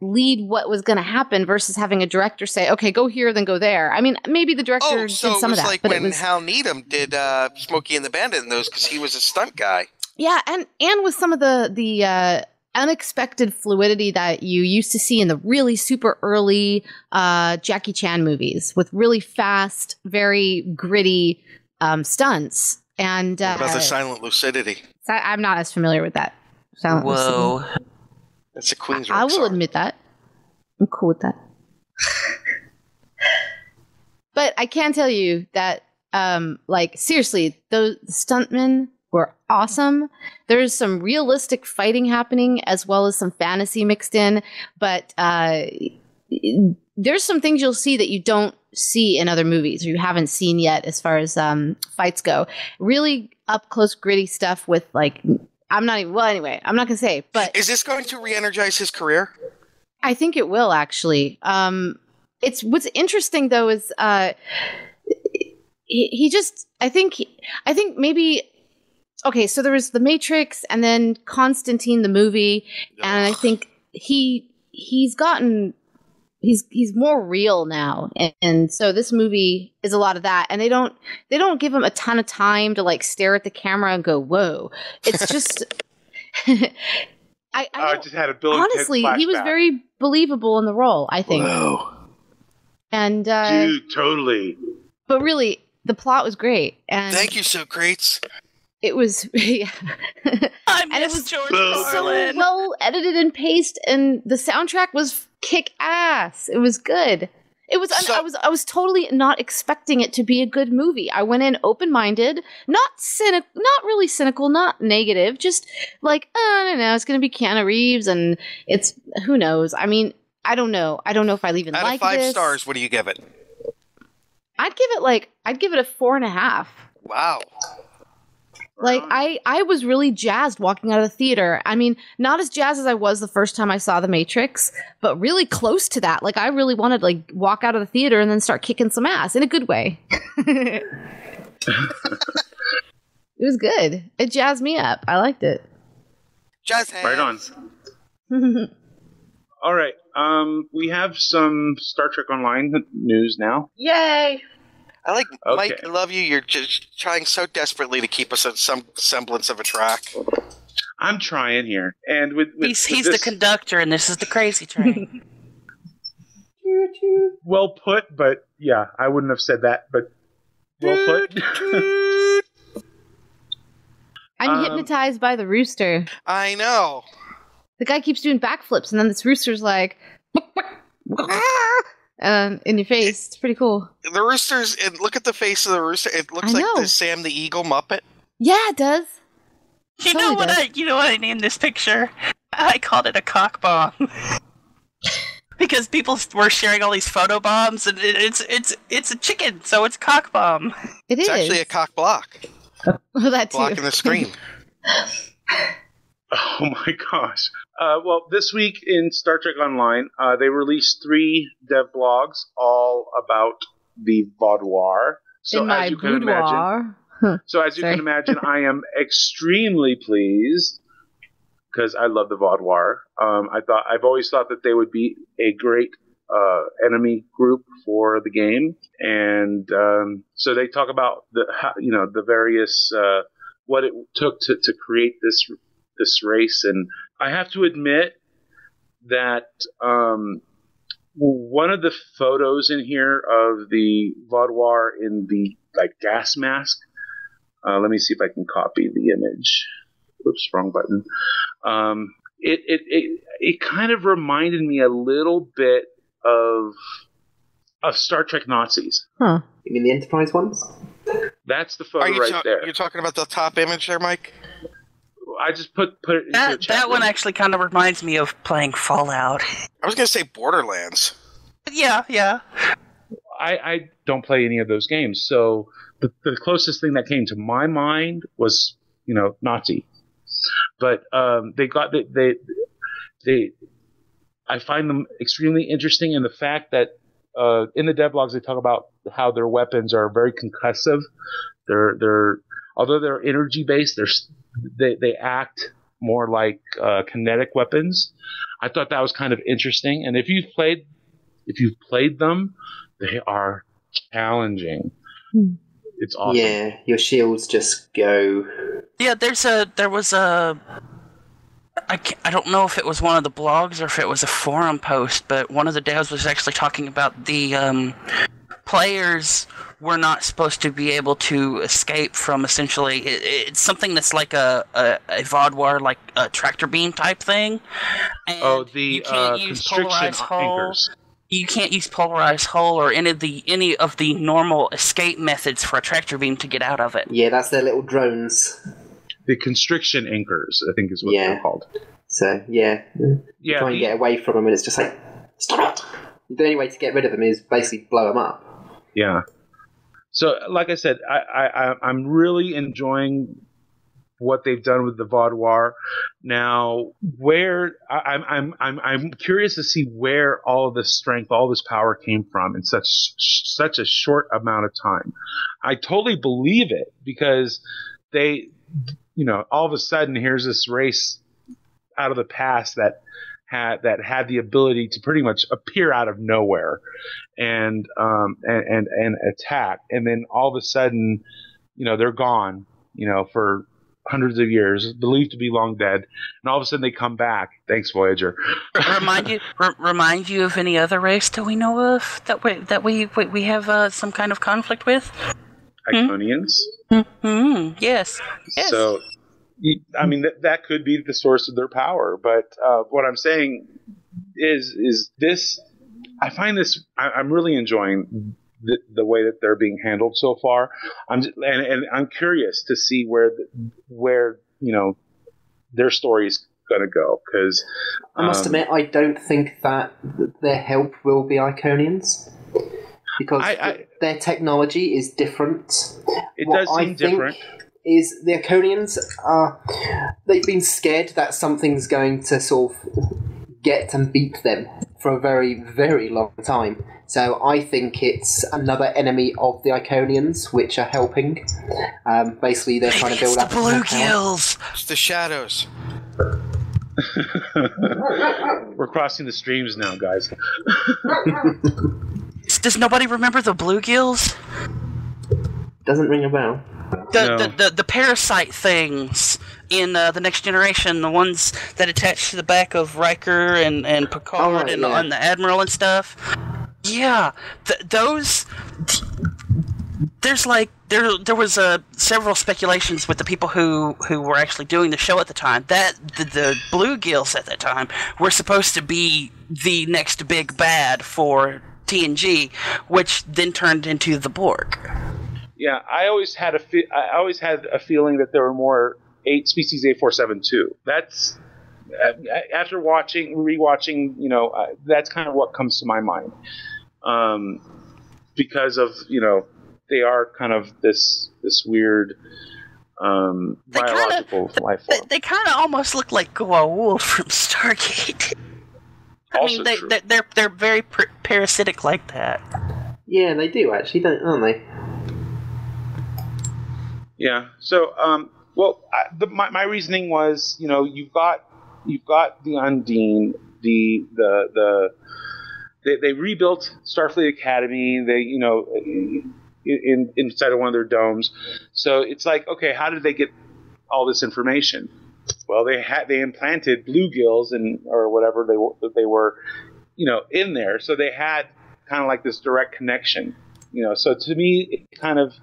lead what was going to happen versus having a director say, "Okay, go here, then go there." I mean, maybe the director did some of that, like but when Hal Needham did Smokey and the Bandit in those because he was a stunt guy. Yeah, and with some of the unexpected fluidity that you used to see in the really super early Jackie Chan movies with really fast, very gritty stunts. And what about the silent lucidity? I'm not as familiar with that. Silent lucidity. That's a Queen's I will admit that. I'm cool with that. But I can tell you that, seriously, the stuntmen were awesome. There's some realistic fighting happening as well as some fantasy mixed in. But there's some things you'll see that you don't see in other movies or you haven't seen yet as far as fights go. Really up close, gritty stuff with I'm not going to say, but is this going to re-energize his career? I think it will actually. It's what's interesting though is he just I think maybe okay. So there was The Matrix and then Constantine the movie, and I think he's gotten. He's more real now, and so this movie is a lot of that. And they don't give him a ton of time to stare at the camera and go, "Whoa!" It's just, I just had a Bill honestly, he was very believable in the role. I think. Whoa. And dude, totally. But really, the plot was great. And thank you, Socrates. It was, yeah. I miss George Carlin. So well edited and paced, and the soundtrack was kick ass. It was good. It was. I was totally not expecting it to be a good movie. I went in open minded, not really cynical, not negative. Just I don't know. It's gonna be Keanu Reeves, and it's who knows. I mean, I don't know. I don't know if I even like this. Out of 5 stars, what do you give it? I'd give it a 4.5. Wow. I was really jazzed walking out of the theater. I mean, not as jazzed as I was the first time I saw The Matrix, but really close to that. I really wanted to walk out of the theater and then start kicking some ass in a good way. It was good. It jazzed me up. I liked it. Jazz hands. Right on. All right. We have some Star Trek Online news now. Yay! I like Mike. I love you. You're just trying so desperately to keep us on some semblance of a track. I'm trying here, and he's the conductor, and this is the crazy train. Well put, but yeah, I wouldn't have said that. But well put. I'm hypnotized by the rooster. I know. The guy keeps doing backflips, and then this rooster's like. In your face. It's pretty cool. The roosters, and look at the face of the rooster. It looks like the Sam the Eagle Muppet. Yeah, it does. You know what I named this picture? I called it a cock bomb. Because people were sharing all these photo bombs, and it's a chicken, so it's a cock bomb. It's actually a cock block. Well, that too. Blocking the screen. Oh my gosh. Well, this week in Star Trek Online, they released 3 dev blogs all about the Vaudoir. So as you can imagine, I am extremely pleased because I love the Vaudoir. I've always thought that they would be a great enemy group for the game, and so they talk about the various what it took to create this race. And I have to admit that one of the photos in here of the Vaudoir in the gas mask. Let me see if I can copy the image. Oops, wrong button. It kind of reminded me a little bit of Star Trek Nazis. Huh. You mean the Enterprise ones? That's the photo there. You're talking about the top image there, Mike? I just put it into that one actually kind of reminds me of playing Fallout. I was going to say Borderlands. Yeah. I don't play any of those games, so the closest thing that came to my mind was, Nazi. But I find them extremely interesting in the fact that in the devlogs they talk about how their weapons are very concussive. Although they're energy based, they act more like kinetic weapons. I thought that was kind of interesting. And if you've played them, they are challenging. It's awesome. Yeah, your shields just go. Yeah, there was a. I don't know if it was one of the blogs or if it was a forum post, but one of the devs was actually talking about the players were not supposed to be able to escape from essentially it's something that's like a Vaudoir, like a tractor beam type thing. And you can't use constriction polarized hull. anchors. You can't use polarized hull or any of the normal escape methods for a tractor beam to get out of it. Yeah, that's their little drones. The constriction anchors, I think, is what they're called. So you try and get away from them, and it's just like, stop it. The only way to get rid of them is basically blow them up. Yeah. So, like I said, I'm really enjoying what they've done with the Vaudoir. Now, I'm curious to see where all of this strength, all this power came from in such a short amount of time. I totally believe it because they, all of a sudden here's this race out of the past that had the ability to pretty much appear out of nowhere and attack, and then all of a sudden, they're gone, for hundreds of years, believed to be long dead, and all of a sudden they come back. Thanks, Voyager. Remind you of any other race that we know of that we have some kind of conflict with? Iconians. Mm-hmm. Yes. So, that could be the source of their power. But what I'm saying is this. I find this. I'm really enjoying the way that they're being handled so far. And I'm curious to see where their story's going to go, because I must admit I don't think that their help will be Iconians, because their technology is different. It does seem different. Is the Iconians they've been scared that something's going to sort of get and beat them for a very, very long time. So I think it's another enemy of the Iconians which are helping. Basically, they're trying to build up. The bluegills. It's the shadows. We're crossing the streams now, guys. Does nobody remember the bluegills? Doesn't ring a bell. The parasite things in the Next Generation, the ones that attach to the back of Riker and Picard and the Admiral and stuff. Yeah, those. There was several speculations with the people who were actually doing the show at the time that the bluegills at that time were supposed to be the next big bad for TNG, which then turned into the Borg. Yeah, I always had a feeling that there were more species A472. That's after rewatching, that's kind of what comes to my mind, because of they are kind of this weird biological life form. They kind of almost look like Goa'uld from Stargate. They're very parasitic like that. Yeah, they do actually, aren't they? Yeah. So, my reasoning was, you've got the Undine, they rebuilt Starfleet Academy. They, inside of one of their domes. So it's like, okay, how did they get all this information? Well, they implanted bluegills or whatever they were in there. So they had kind of like this direct connection, So to me, it kind of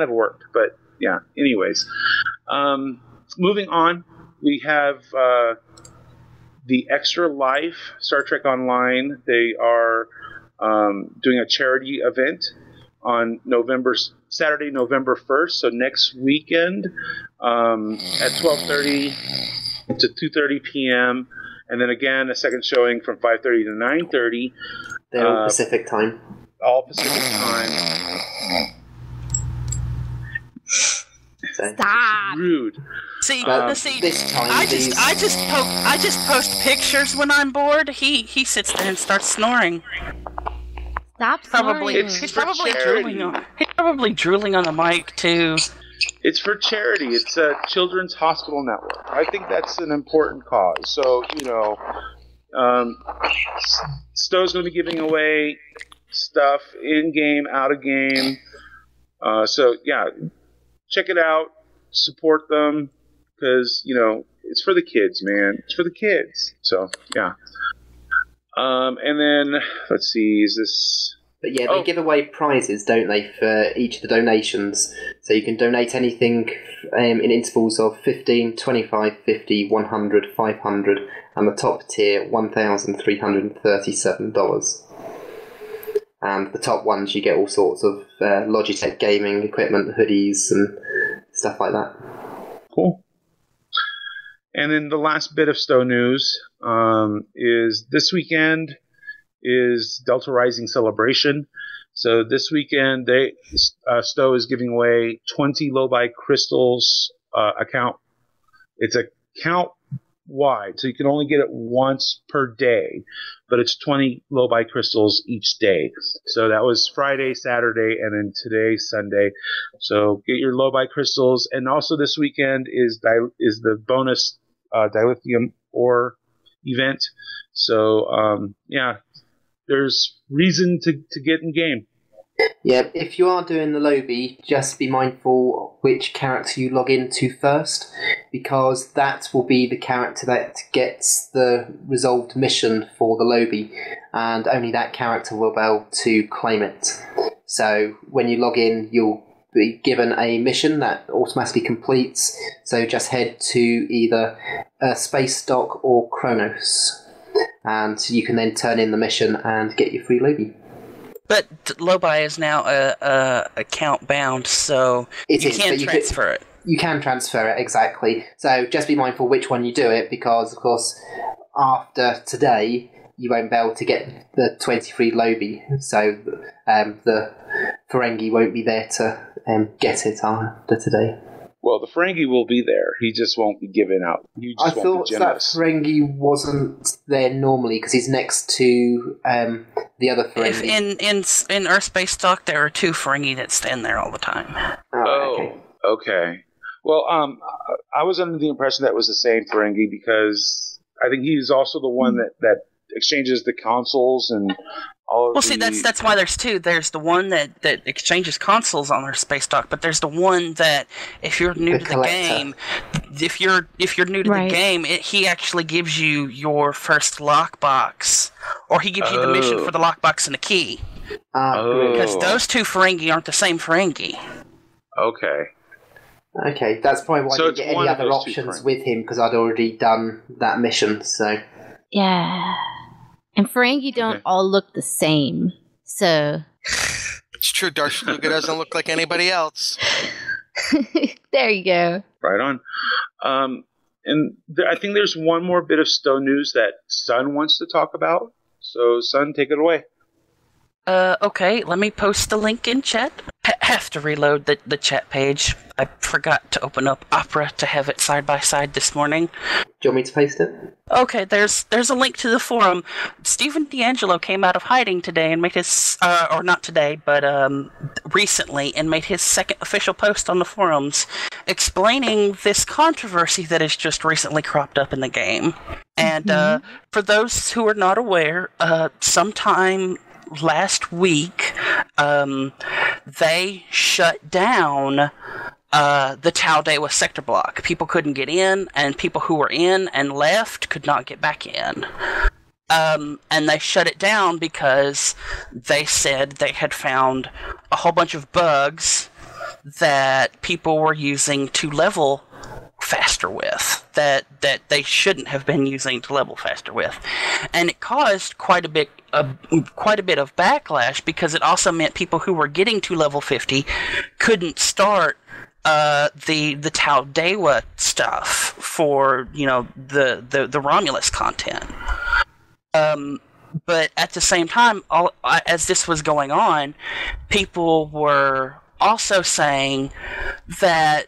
worked. But yeah. Anyways, moving on, we have the Extra Life Star Trek Online. They are doing a charity event on Saturday, November 1st. So next weekend at 12:30 to 2:30 p.m. And then again, a second showing from 5:30 to 9:30. They're all Pacific time. All Pacific time. Stop. Rude. See, I just post pictures when I'm bored. He sits there and starts snoring. Stop snoring. He's probably drooling on the mic too. It's for charity. It's a Children's Hospital Network. I think that's an important cause. So, Stowe's going to be giving away stuff in game, out of game. So, yeah, check it out. Support them because, it's for the kids, man. It's for the kids. So, yeah. And then, let's see, is this... But yeah, they give away prizes, don't they, for each of the donations. So you can donate anything in intervals of 15, 25, 50, 100, 500, and the top tier, $1,337. And the top ones, you get all sorts of Logitech gaming equipment, hoodies, and stuff like that. Cool. And then the last bit of Stowe news is this weekend is Delta Rising Celebration. So this weekend, Stowe is giving away 20 Lobi crystals account. It's account wide, so you can only get it once per day, but it's 20 Lobi crystals each day. So that was Friday, Saturday, and then today, Sunday. So get your Lobi crystals, and also this weekend is the bonus dilithium ore event. So yeah, there's reason to get in game. Yeah, if you are doing the Lobi, just be mindful which character you log into first, because that will be the character that gets the resolved mission for the Lobi, and only that character will be able to claim it. So when you log in, you'll be given a mission that automatically completes, so just head to either Space Dock or Kronos, and you can then turn in the mission and get your free Lobi. But Lobi is now account bound, so you can't transfer it. You can transfer it, exactly. So just be mindful which one you do it, because, of course, after today, you won't be able to get the 23 Lobi. So the Ferengi won't be there to get it after today. Well, the Ferengi will be there. He just won't be given out. I thought that Ferengi wasn't there normally because he's next to the other Ferengi. In Earth Space Dock, there are two Ferengi that stand there all the time. Okay. Well, I was under the impression that was the same Ferengi because I think he's also the one that exchanges the consoles and all of Well, see, that's why there's two. There's the one that exchanges consoles on their space dock, but there's the one that if you're new to the game, if you're new to the game, he actually gives you your first lockbox, or he gives you the mission for the lockbox and the key. Because those two Ferengi aren't the same Ferengi. Okay, that's probably why I didn't get any other options with him, because I'd already done that mission, so... Yeah. And Ferengi don't all look the same, so... It's true, Darth Luga doesn't look like anybody else. There you go. Right on. And I think there's one more bit of Stowe news that Sun wants to talk about. So, Sun, take it away. Okay, let me post the link in chat. Have to reload the chat page. I forgot to open up Opera to have it side by side this morning. Do you want me to paste it? Okay, there's a link to the forum. Stephen D'Angelo came out of hiding today and made his, or not today, but recently, and made his second official post on the forums explaining this controversy that has just recently cropped up in the game. And for those who are not aware, sometime last week, they shut down the Tau Dewa sector block. People couldn't get in, and people who were in and left could not get back in. And they shut it down because they said they had found a whole bunch of bugs that people were using to level faster with, that they shouldn't have been using to level faster with. And it caused quite a bit of backlash, because it also meant people who were getting to level 50 couldn't start the Taldewa stuff for, the Romulus content. But at the same time, as this was going on, people were also saying that,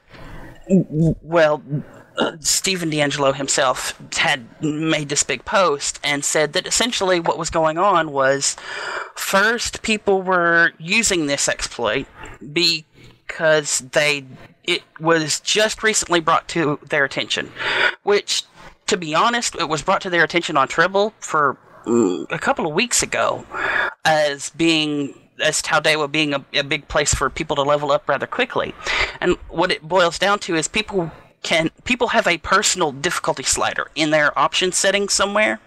Stephen D'Angelo himself had made this big post and said that essentially what was going on was, first, people were using this exploit because it was just recently brought to their attention, which, to be honest, it was brought to their attention on Tribble for a couple of weeks ago as Taldewa being a big place for people to level up rather quickly. And what it boils down to is people have a personal difficulty slider in their option settings somewhere,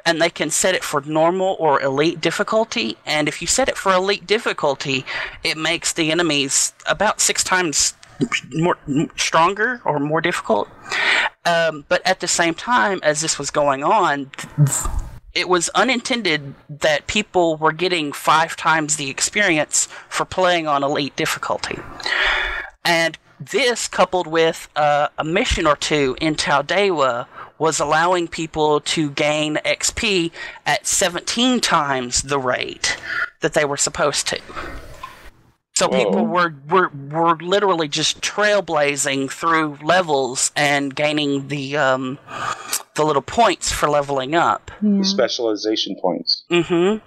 and they can set it for normal or elite difficulty. And if you set it for elite difficulty, it makes the enemies about 6 times more stronger or more difficult. But at the same time, as this was going on, it was unintended that people were getting 5 times the experience for playing on elite difficulty. And this, coupled with a mission or two in Taldewa, was allowing people to gain XP at 17 times the rate that they were supposed to. So people were literally just trailblazing through levels and gaining the little points for leveling up. The specialization points. Mm-hmm.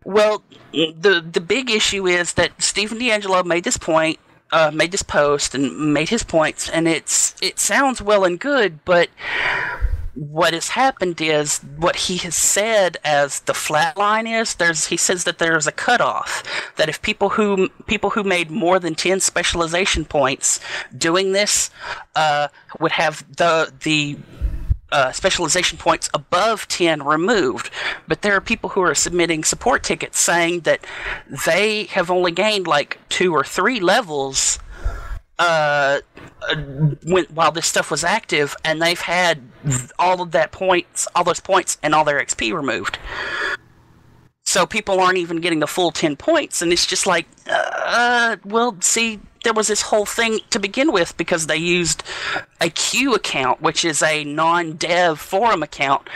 Well, the big issue is that Stephen D'Angelo made this post and made his points, and it sounds well and good, but what has happened is, what he has said as the flat line is, he says that there's a cutoff, that if people who made more than 10 specialization points doing this would have the specialization points above 10 removed. But there are people who are submitting support tickets saying that they have only gained like 2 or 3 levels while this stuff was active, and they've had all those points and all their XP removed. So people aren't even getting the full 10 points, and it's just like, see, there was this whole thing to begin with because they used a Q account, which is a non-dev forum account,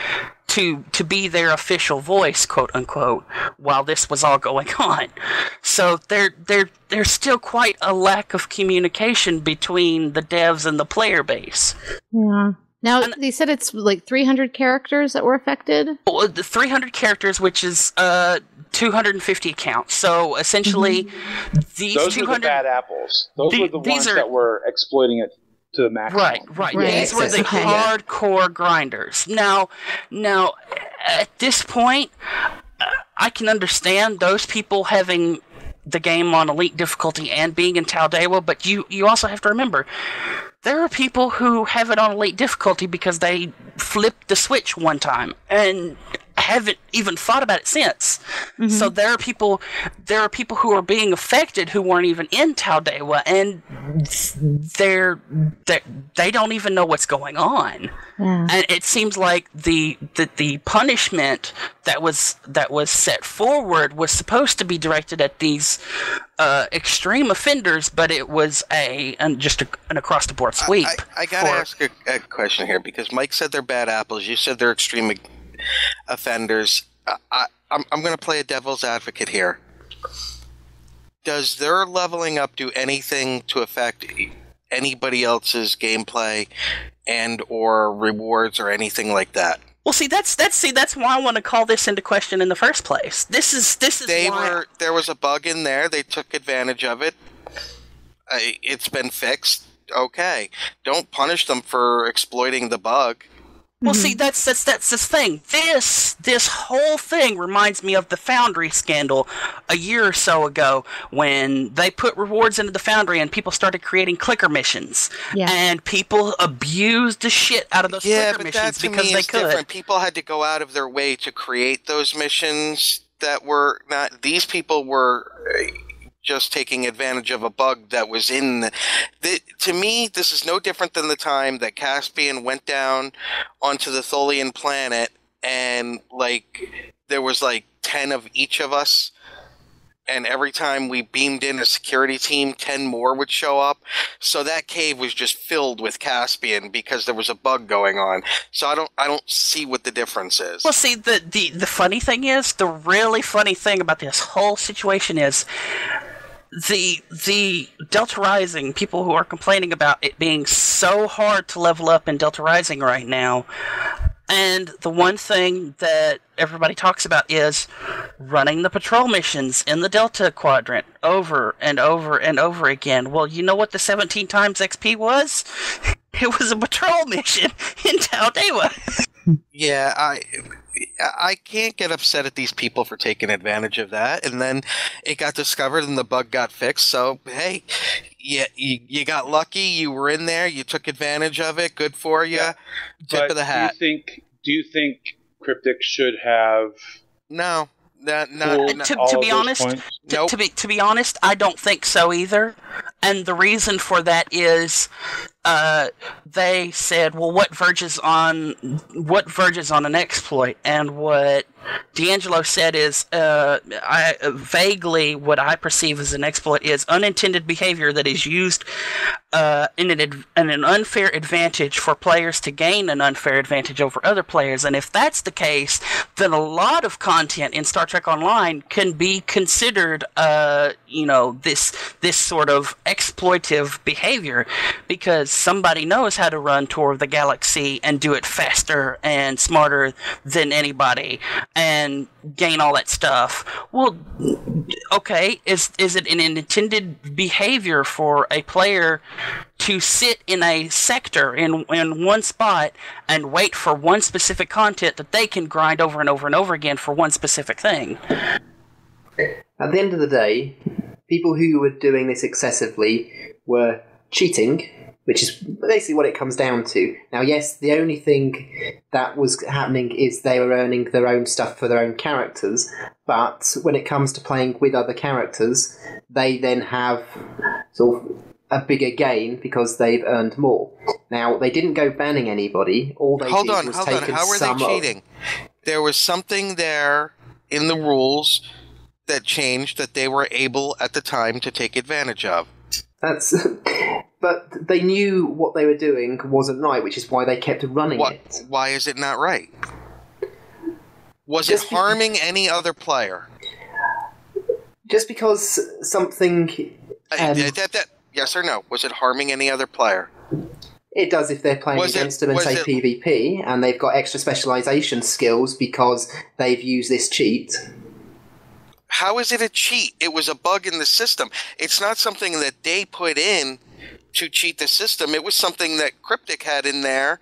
to be their official voice, quote unquote, while this was all going on. So there's still quite a lack of communication between the devs and the player base. Yeah. Now, they said it's like 300 characters that were affected? Well, the 300 characters, which is 250 accounts. So essentially, those 200... were the bad apples. Those were the ones that were exploiting it to the maximum. Right. These were the hardcore grinders. Now, at this point, I can understand those people having the game on elite difficulty and being in Taldewa, but you also have to remember, there are people who have it on elite difficulty because they flipped the switch one time and haven't even thought about it since. Mm-hmm. So there are people who are being affected who weren't even in Taldewa, and they don't even know what's going on. Yeah. And it seems like the punishment that was set forward was supposed to be directed at these extreme offenders, but it was just an across the board sweep. I gotta ask a question here, because Mike said they're bad apples. You said they're extreme offenders. I'm going to play a devil's advocate here. Does their leveling up do anything to affect anybody else's gameplay and or rewards or anything like that? Well, that's why I want to call this into question in the first place. This is there was a bug in there. They took advantage of it. It's been fixed. Okay, don't punish them for exploiting the bug. Well, see, that's the thing. This whole thing reminds me of the Foundry scandal a year or so ago when they put rewards into the Foundry and people started creating clicker missions. Yeah. And people abused the shit out of those clicker missions because they could. Different. People had to go out of their way to create those missions that were not. These people were just taking advantage of a bug that was in to me, this is no different than the time that Caspian went down onto the Tholian planet and there was 10 of each of us, and every time we beamed in a security team, 10 more would show up. So that cave was just filled with Caspian because there was a bug going on. So I don't see what the difference is. Well, see, the funny thing is, the really funny thing about this whole situation is the Delta Rising, people who are complaining about it being so hard to level up in Delta Rising right now, and the one thing that everybody talks about is running the patrol missions in the Delta Quadrant over and over and over again. Well, you know what the 17 times XP was? It was a patrol mission in Taldewa. Yeah, I can't get upset at these people for taking advantage of that, and then it got discovered and the bug got fixed. So hey, you got lucky. You were in there. You took advantage of it. Good for you. Yeah. Tip of the hat. Do you think Cryptic should have? No. To be honest, nope. to be honest, I don't think so either. And the reason for that is, they said, "Well, what verges on an exploit?" And what D'Angelo said is, vaguely what I perceive as an exploit is unintended behavior that is used in an unfair advantage for players to gain an unfair advantage over other players. And if that's the case, then a lot of content in Star Trek Online can be considered, this sort of exploitive behavior, because somebody knows how to run Tour of the Galaxy and do it faster and smarter than anybody and gain all that stuff. Well, okay, is it an intended behavior for a player to sit in a sector in one spot and wait for one specific content that they can grind over and over and over again for one specific thing? At the end of the day, people who were doing this excessively were cheating, which is basically what it comes down to. Now, yes, the only thing that was happening is they were earning their own stuff for their own characters, but when it comes to playing with other characters, they then have sort of a bigger gain because they've earned more. Now, they didn't go banning anybody. All they did was taken How were they cheating? There was something there in the rules that changed that they were able at the time to take advantage of. But they knew what they were doing wasn't right, which is why they kept running it. Why is it not right? Was it harming any other player? Just because something... yes or no? Was it harming any other player? It does if they're playing against them and say PvP, and they've got extra specialization skills because they've used this cheat. How is it a cheat? It was a bug in the system. It's not something that they put in to cheat the system. It was something that Cryptic had in there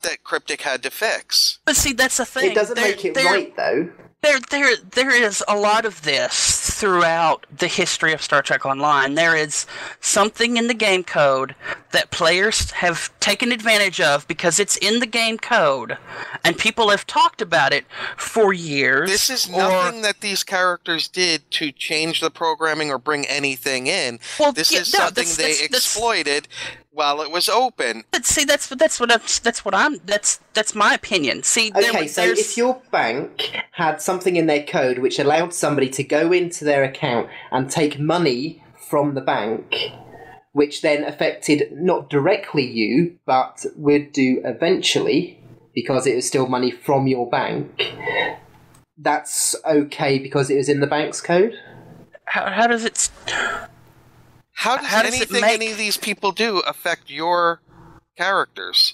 that Cryptic had to fix. But see, that's the thing. It doesn't make it right, though. There is a lot of this throughout the history of Star Trek Online. There is something in the game code that players have taken advantage of because it's in the game code, and people have talked about it for years. This is nothing that these characters did to change the programming or bring anything in. Well, this is something they exploited while it was open. But see, that's my opinion. See, okay, so if your bank had something in their code which allowed somebody to go into their account and take money from the bank, which then affected not directly you, but would do eventually, because it was still money from your bank, that's okay because it was in the bank's code? How does it... How does anything any of these people do affect your characters?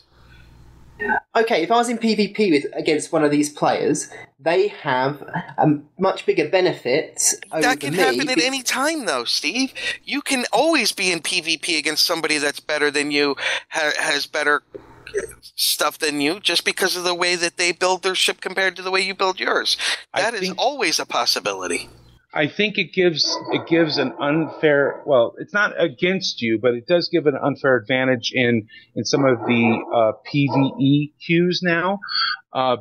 Okay, if I was in PvP against one of these players, they have a much bigger benefit over me. That can happen at any time, though, Steve. You can always be in PvP against somebody that's better than you, has better stuff than you just because of the way that they build their ship compared to the way you build yours. That is always a possibility. I think it gives an unfair. Well, it's not against you, but it does give an unfair advantage in some of the PVE queues now,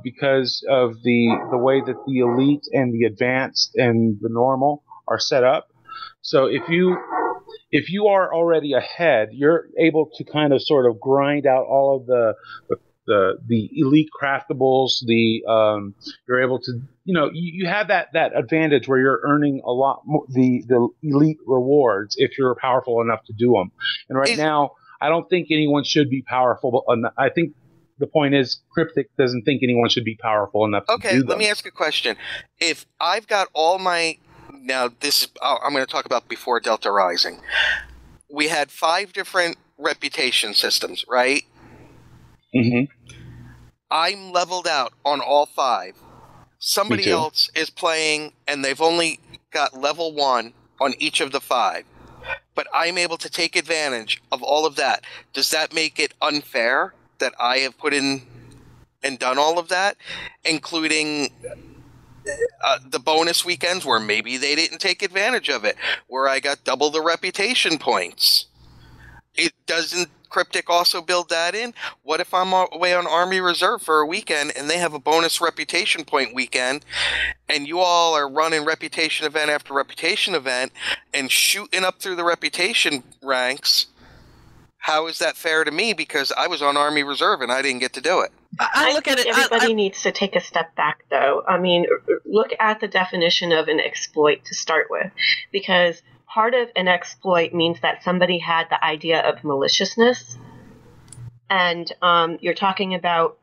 because of the way that the elite and the advanced and the normal are set up. So if you are already ahead, you're able to kind of sort of grind out all of the elite craftables. You're able to, you have that advantage where you're earning a lot more, the elite rewards if you're powerful enough to do them. And right now, I don't think anyone should be powerful. I think the point is Cryptic doesn't think anyone should be powerful enough to do them. Okay, let me ask a question. If I've got all my... Now, I'm going to talk about before Delta Rising. We had 5 different reputation systems, right? Mm-hmm. I'm leveled out on all 5. Somebody else is playing, and they've only got level 1 on each of the 5. But I'm able to take advantage of all of that. Does that make it unfair that I have put in and done all of that, including... the bonus weekends where maybe they didn't take advantage of it, where I got double the reputation points? It doesn't Cryptic also build that in? What if I'm away on Army Reserve for a weekend and they have a bonus reputation point weekend and you all are running reputation event after reputation event and shooting up through the reputation ranks? How is that fair to me because I was on Army Reserve and I didn't get to do it? I look at it. Everybody needs to take a step back, though. I mean, look at the definition of an exploit to start with, because part of an exploit means that somebody had the idea of maliciousness, and you're talking about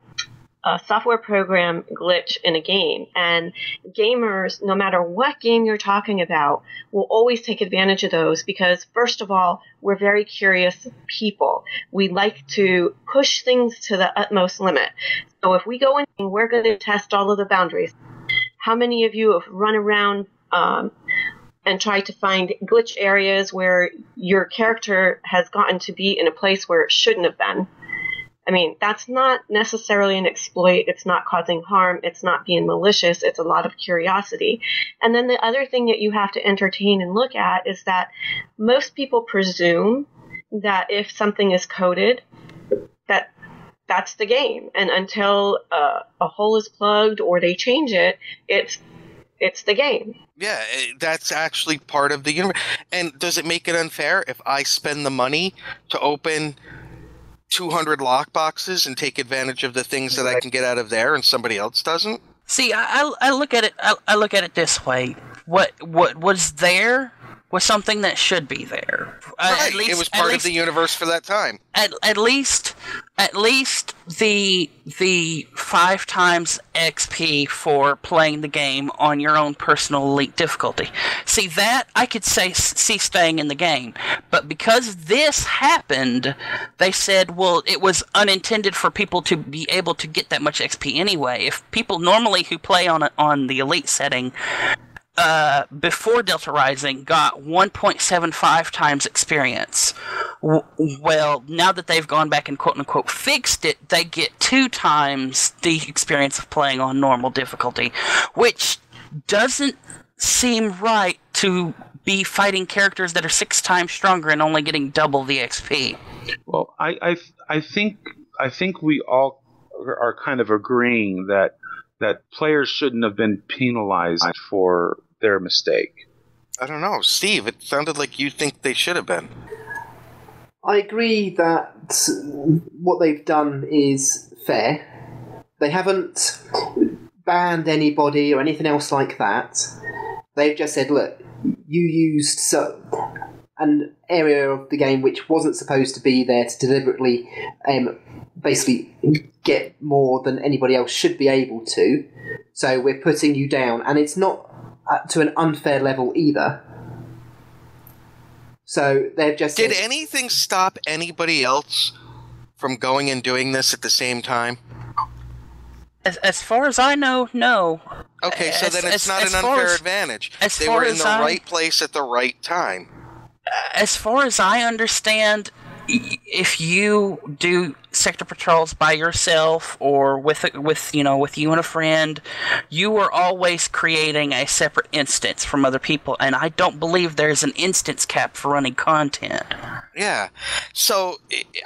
a software program glitch in a game, and gamers, no matter what game you're talking about, will always take advantage of those because, first of all, we're very curious people. We like to push things to the utmost limit. So if we go in, we're going to test all of the boundaries. How many of you have run around and tried to find glitch areas where your character has gotten to be in a place where it shouldn't have been? I mean, that's not necessarily an exploit. It's not causing harm. It's not being malicious. It's a lot of curiosity. And then the other thing that you have to entertain and look at is that most people presume that if something is coded, that's the game. And until a hole is plugged or they change it, it's the game. Yeah, that's actually part of the universe. And does it make it unfair if I spend the money to open 200 lockboxes and take advantage of the things that I can get out of there and somebody else doesn't? See, I look at it. I look at it this way. What was there was something that should be there. Right. It was part of the universe for that time. At least the 5 times XP for playing the game on your own personal elite difficulty. See, that I could see staying in the game, but because this happened, they said, well, it was unintended for people to be able to get that much XP anyway. If people normally who play on the elite setting before Delta Rising got 1.75 times experience. Well, now that they've gone back and quote-unquote fixed it, they get 2 times the experience of playing on normal difficulty, which doesn't seem right to be fighting characters that are 6 times stronger and only getting double the XP. Well, I think we all are kind of agreeing that players shouldn't have been penalized for their mistake. I don't know. Steve, it sounded like you think they should have been. I agree that what they've done is fair. They haven't banned anybody or anything else like that. They've just said, look, you used an area of the game which wasn't supposed to be there to deliberately basically get more than anybody else should be able to. So we're putting you down, and it's not to an unfair level either. So they've just Did anything stop anybody else from going and doing this at the same time? As far as I know, no. Okay, so then it's not an unfair advantage. They were in the right place at the right time. As far as I understand, if you do sector patrols by yourself or with you and a friend, you are always creating a separate instance from other people, and I don't believe there's an instance cap for running content. Yeah. So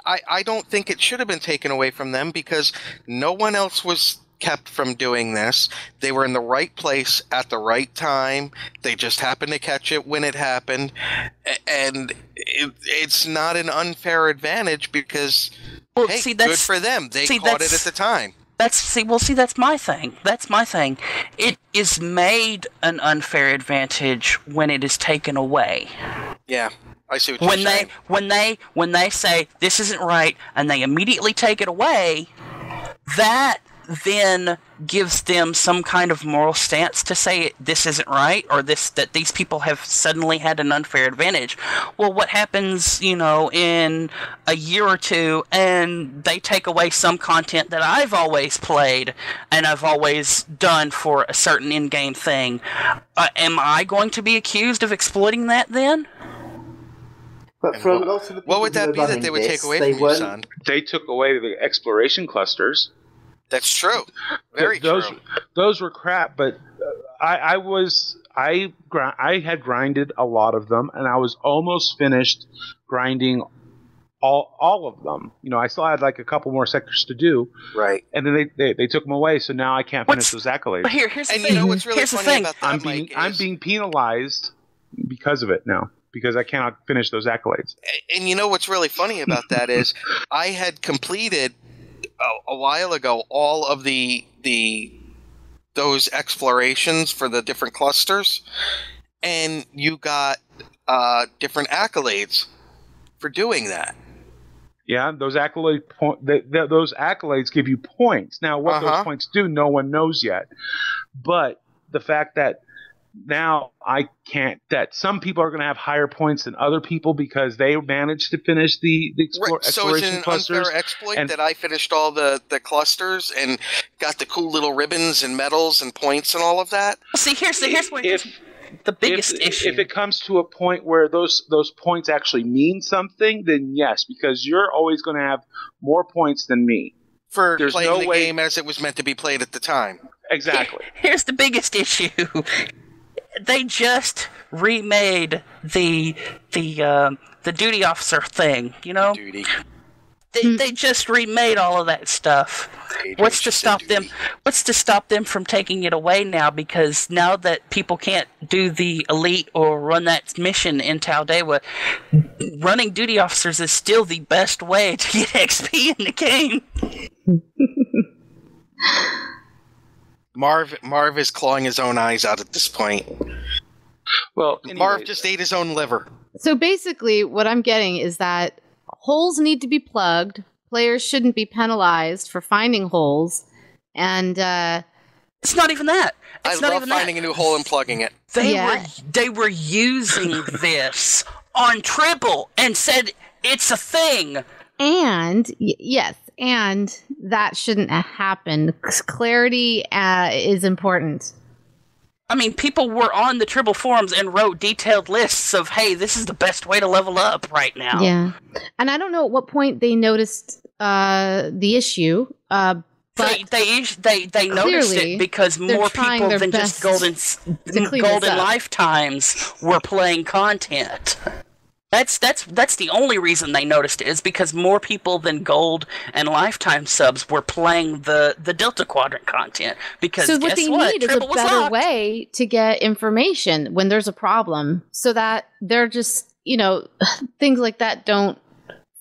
I don't think it should have been taken away from them because no one else was kept from doing this. They were in the right place at the right time. They just happened to catch it when it happened. And it's not an unfair advantage because, good for them. They caught it at the time. That's my thing. That's my thing. It is made an unfair advantage when it is taken away. Yeah. I see what you're saying. When they say this isn't right and they immediately take it away, that then gives them some kind of moral stance to say this isn't right or that these people have suddenly had an unfair advantage. Well, what happens, in a year or two and they take away some content that I've always played and I've always done for a certain in-game thing? Am I going to be accused of exploiting that then? But for a lot of the people what would that be that they would take away from you, son? They took away the exploration clusters. That's true. Very true. Those were crap, but I had grinded a lot of them, and I was almost finished grinding all of them. I still had like a couple more sectors to do. Right. And then they took them away, so now I can't finish those accolades. But here's the thing. You know what's really funny about that, I'm being penalized because of it now. Because I cannot finish those accolades. And you know what's really funny about that is I had completed a while ago all of those explorations for the different clusters, and you got different accolades for doing that. Yeah, those those accolades give you points. Now, what those points do, no one knows yet. But the fact that now that some people are going to have higher points than other people because they managed to finish the exploration So is it an clusters. unfair exploit that I finished all the clusters and got the cool little ribbons and medals and points and all of that? See, here's the biggest issue. If it comes to a point where those points actually mean something, then yes, because you're always going to have more points than me. There's playing the game as it was meant to be played at the time. Exactly. Here's the biggest issue. They just remade the duty officer thing, Duty. They just remade all of that stuff. What's to stop them from taking it away now? Because now that people can't do the elite or run that mission in Taldewa, running duty officers is still the best way to get XP in the game. Marv is clawing his own eyes out at this point. Well, Marv just ate his own liver. So basically, what I'm getting is that holes need to be plugged. Players shouldn't be penalized for finding holes, and it's not even that. I love finding a new hole and plugging it. They were using this on Tribble and said it's a thing. And yes. And that shouldn't happen. Clarity is important. I mean, people were on the Tribble forums and wrote detailed lists of, hey, this is the best way to level up right now. Yeah. And I don't know at what point they noticed the issue. But they noticed it because more people than just golden lifetimes were playing content. That's the only reason they noticed it, is because more people than gold and lifetime subs were playing the Delta Quadrant content. Because so what they need is a better way to get information when there's a problem, so that they're just things like that don't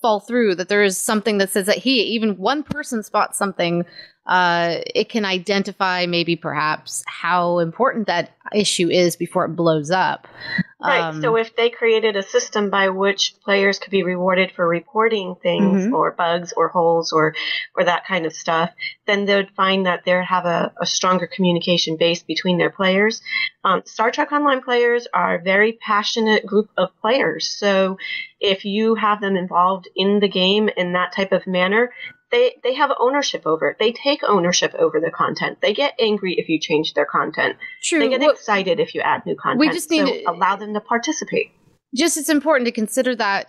fall through. That there is something that says that even one person spots something, it can identify maybe perhaps how important that issue is before it blows up. Right. So if they created a system by which players could be rewarded for reporting things or bugs or holes or that kind of stuff, then they would find that they have a stronger communication base between their players. Star Trek Online players are a very passionate group of players. So if you have them involved in the game in that type of manner, they have ownership over it. They take ownership over the content. They get angry if you change their content. True. They get excited if you add new content. We just need to allow them to participate. just it's important to consider that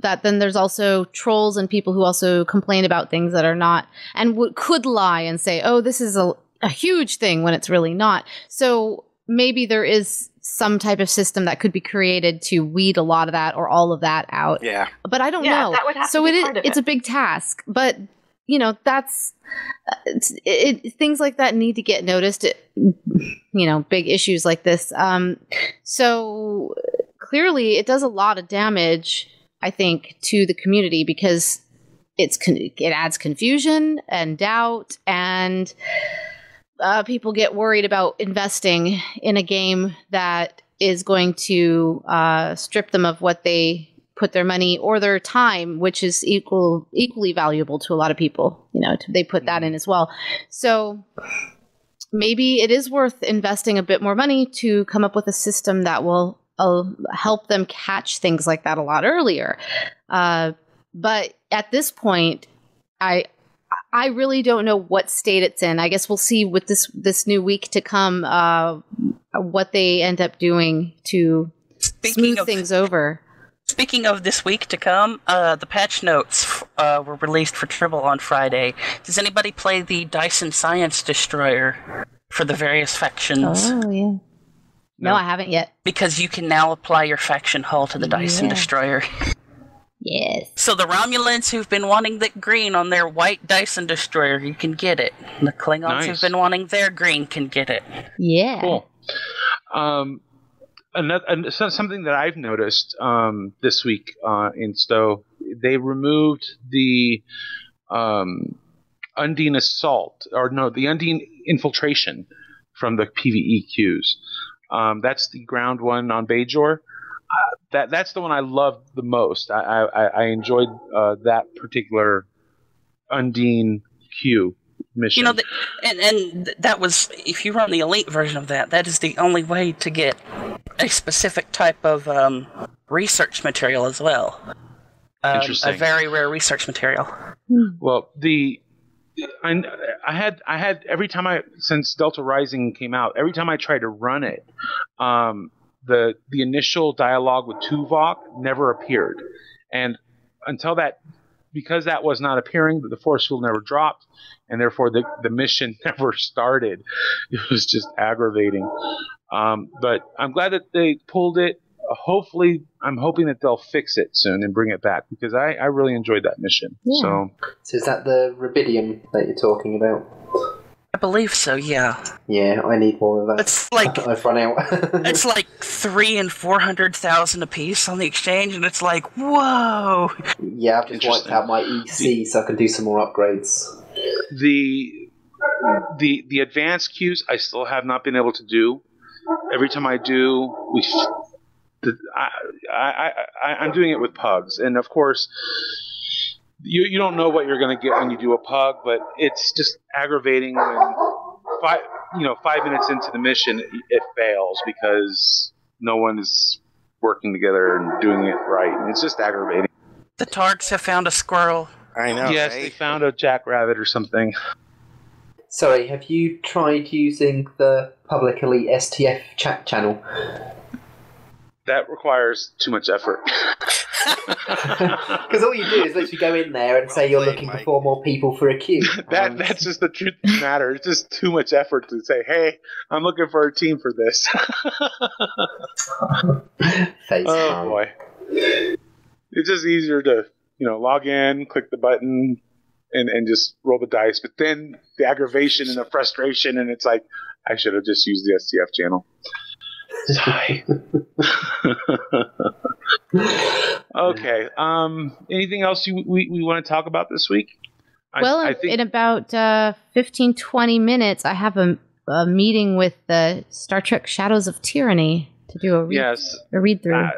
that then there's also trolls and people who also complain about things that are not and could lie and say, oh, this is a huge thing when it's really not. So maybe there is some type of system that could be created to weed a lot of that or all of that out. Yeah. But I don't know. That would have so to be part of it's a big task. But, you know, that's things like that need to get noticed. You know, big issues like this. So clearly it does a lot of damage, I think, to the community because it adds confusion and doubt and people get worried about investing in a game that is going to strip them of what they put their money or their time, which is equally valuable to a lot of people. You know, they put that in as well. So maybe it is worth investing a bit more money to come up with a system that will help them catch things like that a lot earlier. But at this point, I really don't know what state it's in. I guess we'll see with this new week to come what they end up doing to smooth things over. Speaking of this week to come, the patch notes were released for Tribble on Friday. Does anybody play the Dyson Science Destroyer for the various factions? Oh, yeah. No, I haven't yet. Because you can now apply your faction hull to the Dyson Destroyer. Yes. So the Romulans who've been wanting the green on their white Dyson Destroyer, you can get it. The Klingons who've been wanting their green can get it. Yeah. Cool. Something that I've noticed this week in Stowe, they removed the Undine Assault, the Undine Infiltration from the PvE queues. That's the ground one on Bajor. That's the one I loved the most. I enjoyed that particular Undine queue mission. You know, and that was, if you run the elite version of that is the only way to get a specific type of research material as well. Interesting. A very rare research material. Well, I had every time since Delta Rising came out, every time I tried to run it, the initial dialogue with Tuvok never appeared, and because that was not appearing, the force field never dropped, and therefore the mission never started. It was just aggravating. But I'm glad that they pulled it. Hopefully, I'm hoping that they'll fix it soon and bring it back because I really enjoyed that mission. Yeah. So is that the rubidium that you're talking about? I believe so, yeah. Yeah, I need more of that. It's like I've run out. It's like 300,000 and 400,000 a piece on the exchange, and it's like, whoa. Yeah, I've just wiped out my EC so I can do some more upgrades. The advanced queues I still have not been able to do. Every time I do, I'm doing it with pugs, and of course. You don't know what you're going to get when you do a pug, but it's just aggravating when 5 minutes into the mission it fails because no one is working together and doing it right. And it's just aggravating. The Targs have found a squirrel. I know. Yes, they found a jackrabbit or something. Sorry, have you tried using the Public Elite STF chat channel? That requires too much effort. Because all you do is literally go in there and say you're looking for 4 more people for a queue. That's just the truth of the matter. It's just too much effort to say, hey, I'm looking for a team for this. Oh, boy. It's just easier to, log in, click the button, and just roll the dice. But then the aggravation and the frustration, and it's like, I should have just used the STF channel. Sigh. Okay. Anything else we want to talk about this week? I think in about 15, 20 minutes, I have a meeting with the Star Trek Shadows of Tyranny to do a read through.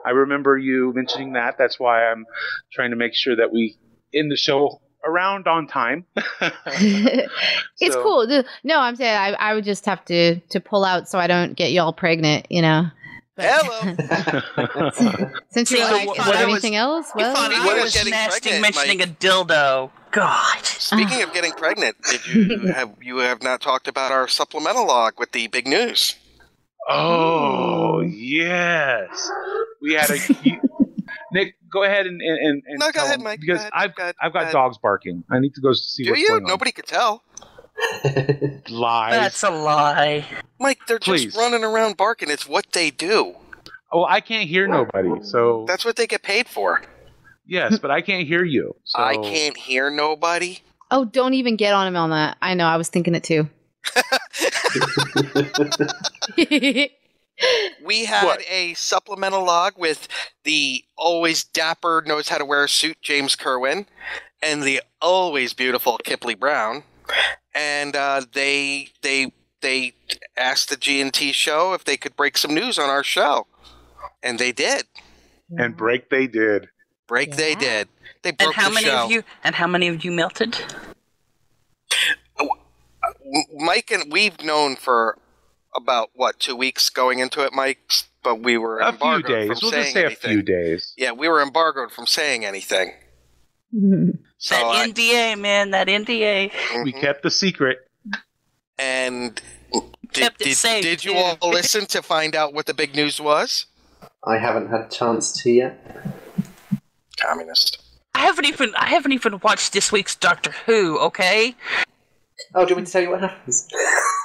I remember you mentioning that. That's why I'm trying to make sure that we end the show around on time. It's cool. No, I'm saying I would just have to pull out so I don't get y'all pregnant, Hello. Since you're like, is there anything else? Well, I was nasty mentioning a dildo. God. Speaking of getting pregnant, did you have not talked about our supplemental log with the big news? Oh, yes. We had a... Nick, go ahead and no, go ahead, Mike. Because I've got dogs barking. I need to go see what's going on. Nobody could tell. Lies. That's a lie. Mike, they're just running around barking. It's what they do. Oh, I can't hear nobody, so... That's what they get paid for. Yes, but I can't hear you. So... I can't hear nobody? Oh, don't even get on him on that. I know, I was thinking it too. We had a supplemental log with the always dapper, knows how to wear a suit, James Kerwin, and the always beautiful Kipley Brown. And they asked the G&T show if they could break some news on our show. And they did. And break they did. They did. They broke the show. And how many of you melted? Mike and we've known for about 2 weeks going into it, Mike. But we were embargoed from saying anything. We'll just say a few days. Yeah, we were embargoed from saying anything. So that NDA, man, that NDA. We kept the secret. And did you all listen to find out what the big news was? I haven't had a chance to yet. Communist. I haven't even watched this week's Doctor Who, okay? Oh, do you want me to tell you what happens?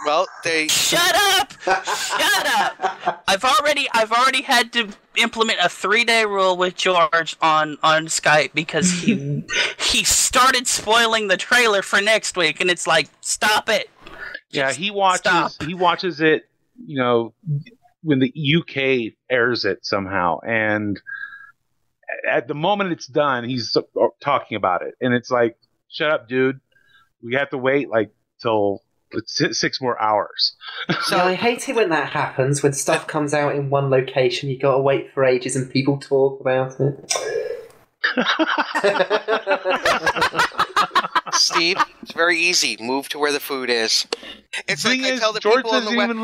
Well, they Shut up! Shut up! I've already had to implement a 3-day rule with George on Skype because he started spoiling the trailer for next week, and it's like, stop it. Yeah, he watches it, when the UK airs it somehow, and at the moment it's done, he's talking about it, and it's like, shut up, dude. We have to wait till 6 more hours. So I hate it when that happens. When stuff comes out in one location, you got to wait for ages, and people talk about it. Steve, it's very easy. Move to where the food is. It's like I tell the George people on the West,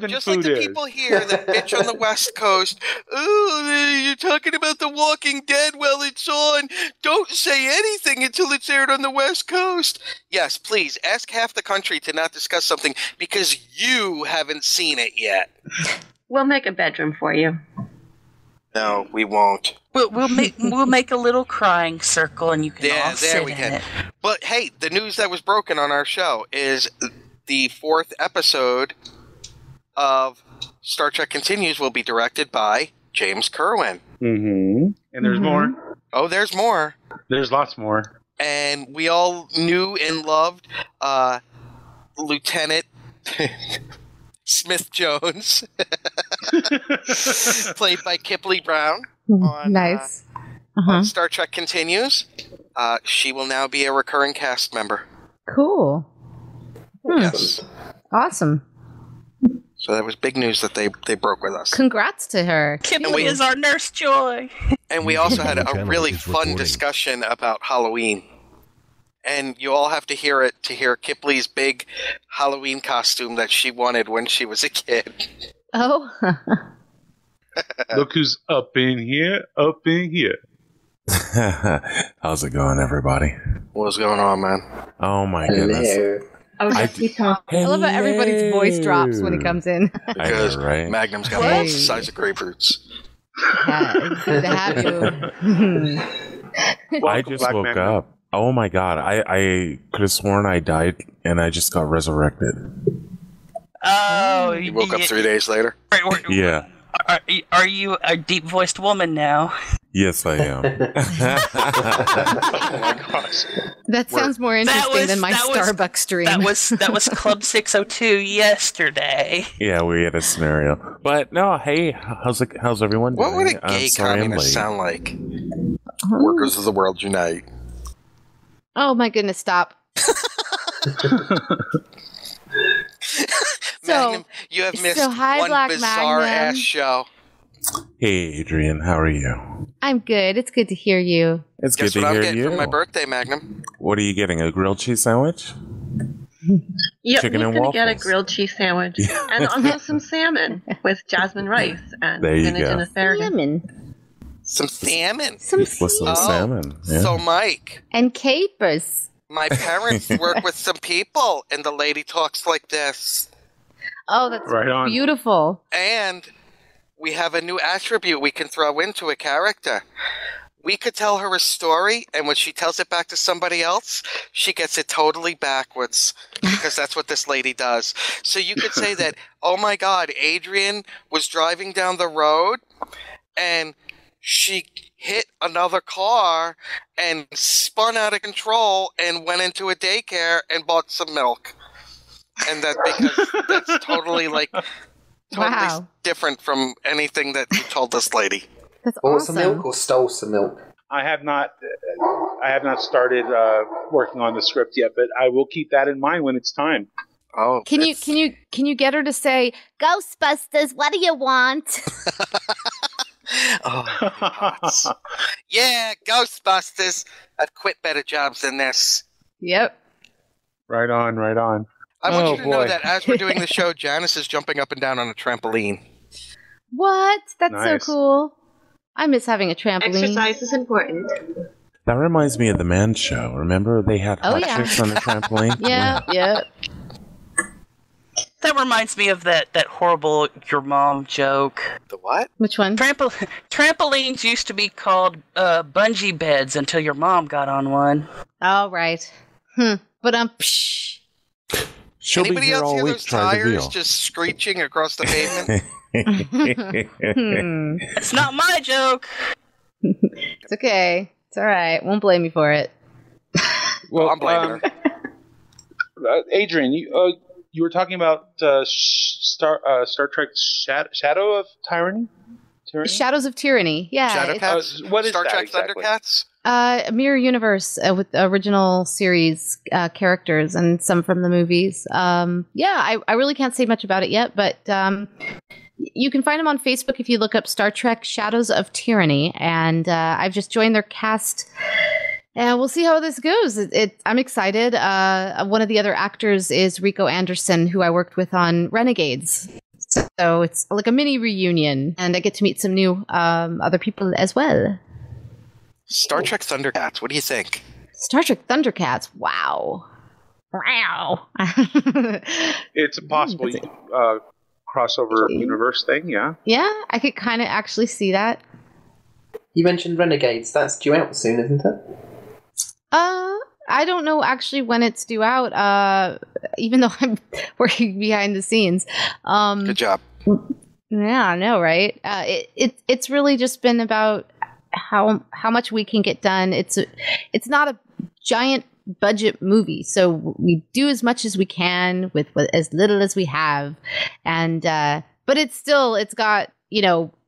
just like the people here that bitch on the West Coast. Oh, you're talking about The Walking Dead while it's on. Don't say anything until it's aired on the West Coast. Yes, please ask half the country to not discuss something because you haven't seen it yet. We'll make a bedroom for you. No, we won't. We'll make a little crying circle, and you can all sit in it. But hey, the news that was broken on our show is the 4th episode of Star Trek Continues will be directed by James Kerwin. Mm-hmm. And there's more. Oh, there's more. There's lots more. And we all knew and loved Lieutenant Smith Jones, played by Kipley Brown. Nice. On Star Trek Continues. She will now be a recurring cast member. Cool. Yes. Awesome. So that was big news that they broke with us. Congrats to her. Kipley is our Nurse Joy. And we also had a really fun discussion about Halloween. And you all have to hear it to hear Kipley's big Halloween costume that she wanted when she was a kid. Oh. Look who's up in here, up in here. How's it going, everybody? What's going on, man? Oh, my goodness. Oh, I love how everybody's voice drops when he comes in. Because right? Magnum's got balls the size of grapefruits. Yeah, it's good to have you. I just woke up. Oh my god, I could have sworn I died and I just got resurrected. Oh, you woke up 3 days later? Yeah. Are you a deep-voiced woman now? Yes, I am. Oh my gosh. That sounds more interesting than my Starbucks stream. That was Club 602 yesterday. Yeah, we had a scenario. But no, hey, how's everyone doing? What would a gay communist sound like? Workers of the world unite. Oh my goodness, stop. Magnum, you have missed one bizarre-ass show. Hey, Adrian, how are you? I'm good. It's good to hear you. It's good to Guess what hear I'm getting you. for my birthday, Magnum? What are you getting, a grilled cheese sandwich? Yep, Chicken he's and going to get a waffles. grilled cheese sandwich. And also some salmon with jasmine rice and There you spinach go. and asparagus. Some salmon. With some salmon. Yeah. So, Mike. And capers. My parents work with some people, and the lady talks like this. Oh, that's right on. Beautiful. And we have a new attribute we can throw into a character. We could tell her a story, and when she tells it back to somebody else, she gets it totally backwards, because that's what this lady does. So you could say that, oh my God, Adrian was driving down the road, and she hit another car and spun out of control and went into a daycare and bought some milk. And that's because that's totally different from anything that you told this lady. That's bought awesome. some milk or stole some milk? I have not started working on the script yet, but I will keep that in mind when it's time. Oh, can you get her to say, "Ghostbusters, what do you want?" Oh, yeah, Ghostbusters. I'd quit better jobs than this. Yep. Right on. I want you to know that as we're doing the show, Janice is jumping up and down on a trampoline. What? That's Nice. so cool. I miss having a trampoline. Exercise is important. That reminds me of the Man Show. Remember they had hot chicks on the trampoline? Yeah. That reminds me of that horrible your mom joke. The what? Which one? Trampolines used to be called bungee beds until your mom got on one. Oh, right. But She'll Anybody be here else all hear week those trying to tires deal. just screeching across the pavement? It's not my joke. It's okay. It's all right. Won't blame you for it. Well, I'm blaming her. Adrian, you were talking about Star Trek Shadow of Tyranny? Shadows of Tyranny. Yeah. Shadowcats? What is Star that Trek exactly? Thundercats? A mirror universe with original series characters and some from the movies. I really can't say much about it yet, but you can find them on Facebook if you look up Star Trek Shadows of Tyranny. And I've just joined their cast. And we'll see how this goes. I'm excited. One of the other actors is Rico Anderson, who I worked with on Renegades. So it's like a mini reunion, and I get to meet some new other people as well. Star Trek Thundercats, what do you think? Star Trek Thundercats, wow. It's a possible crossover universe thing, yeah? Yeah, I could kind of actually see that. You mentioned Renegades. That's due out soon, isn't it? I don't know actually when it's due out, even though I'm working behind the scenes. Good job. Yeah, I know, right? It's really just been about how much we can get done. It's not a giant budget movie, so we do as much as we can with as little as we have, and but it's got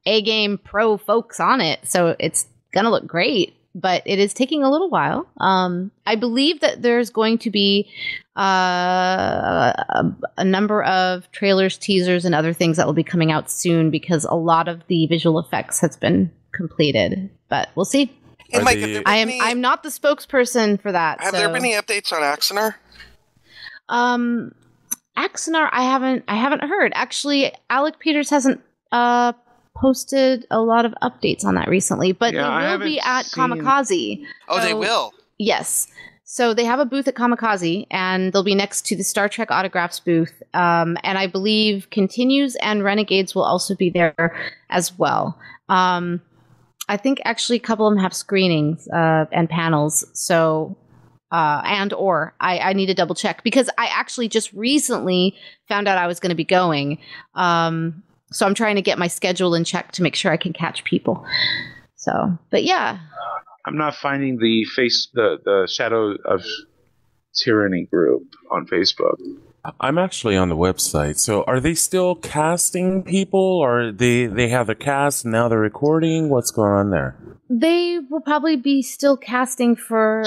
A game pro folks on it, so it's gonna look great. But it is taking a little while. I believe that there's going to be a number of trailers, teasers, and other things that will be coming out soon because a lot of the visual effects has been completed. But we'll see. Hey, Mike, I'm not the spokesperson for that. Have there been any updates on Axonar? Axonar, I haven't heard. Actually, Alec Peters hasn't posted a lot of updates on that recently, but they will be at Kamikaze. Oh, they will? Yes. So they have a booth at Kamikaze, and they'll be next to the Star Trek Autographs booth. And I believe Continues and Renegades will also be there as well. I think actually a couple of them have screenings and panels. So, I need to double check because I actually just recently found out I was going to be going. So I'm trying to get my schedule in check to make sure I can catch people. So, but yeah. I'm not finding the Shadow of Tyranny group on Facebook. I'm actually on the website. So are they still casting people, or they have the cast and now they're recording? What's going on there? They will probably be still casting for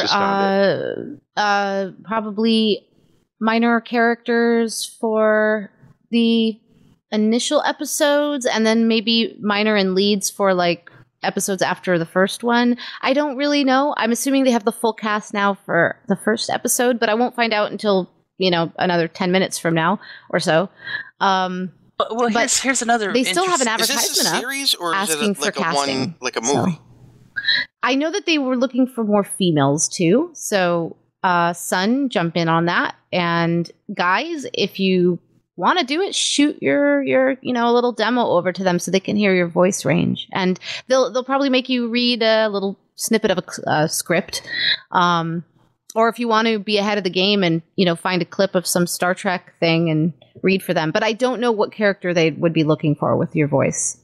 probably minor characters for the initial episodes, and then maybe minor and leads for like episodes after the first one. I don't really know. I'm assuming they have the full cast now for the first episode, but I won't find out until another 10 minutes from now or so. Here's another. They still have an advertisement is this a series, or is asking it for like casting. like a movie? So, I know that they were looking for more females too. So, Sun, jump in on that. And guys, if you want to do it, shoot your a little demo over to them so they can hear your voice range, and they'll probably make you read a little snippet of a script, or if you want to be ahead of the game and find a clip of some Star Trek thing and read for them. But I don't know what character they would be looking for with your voices.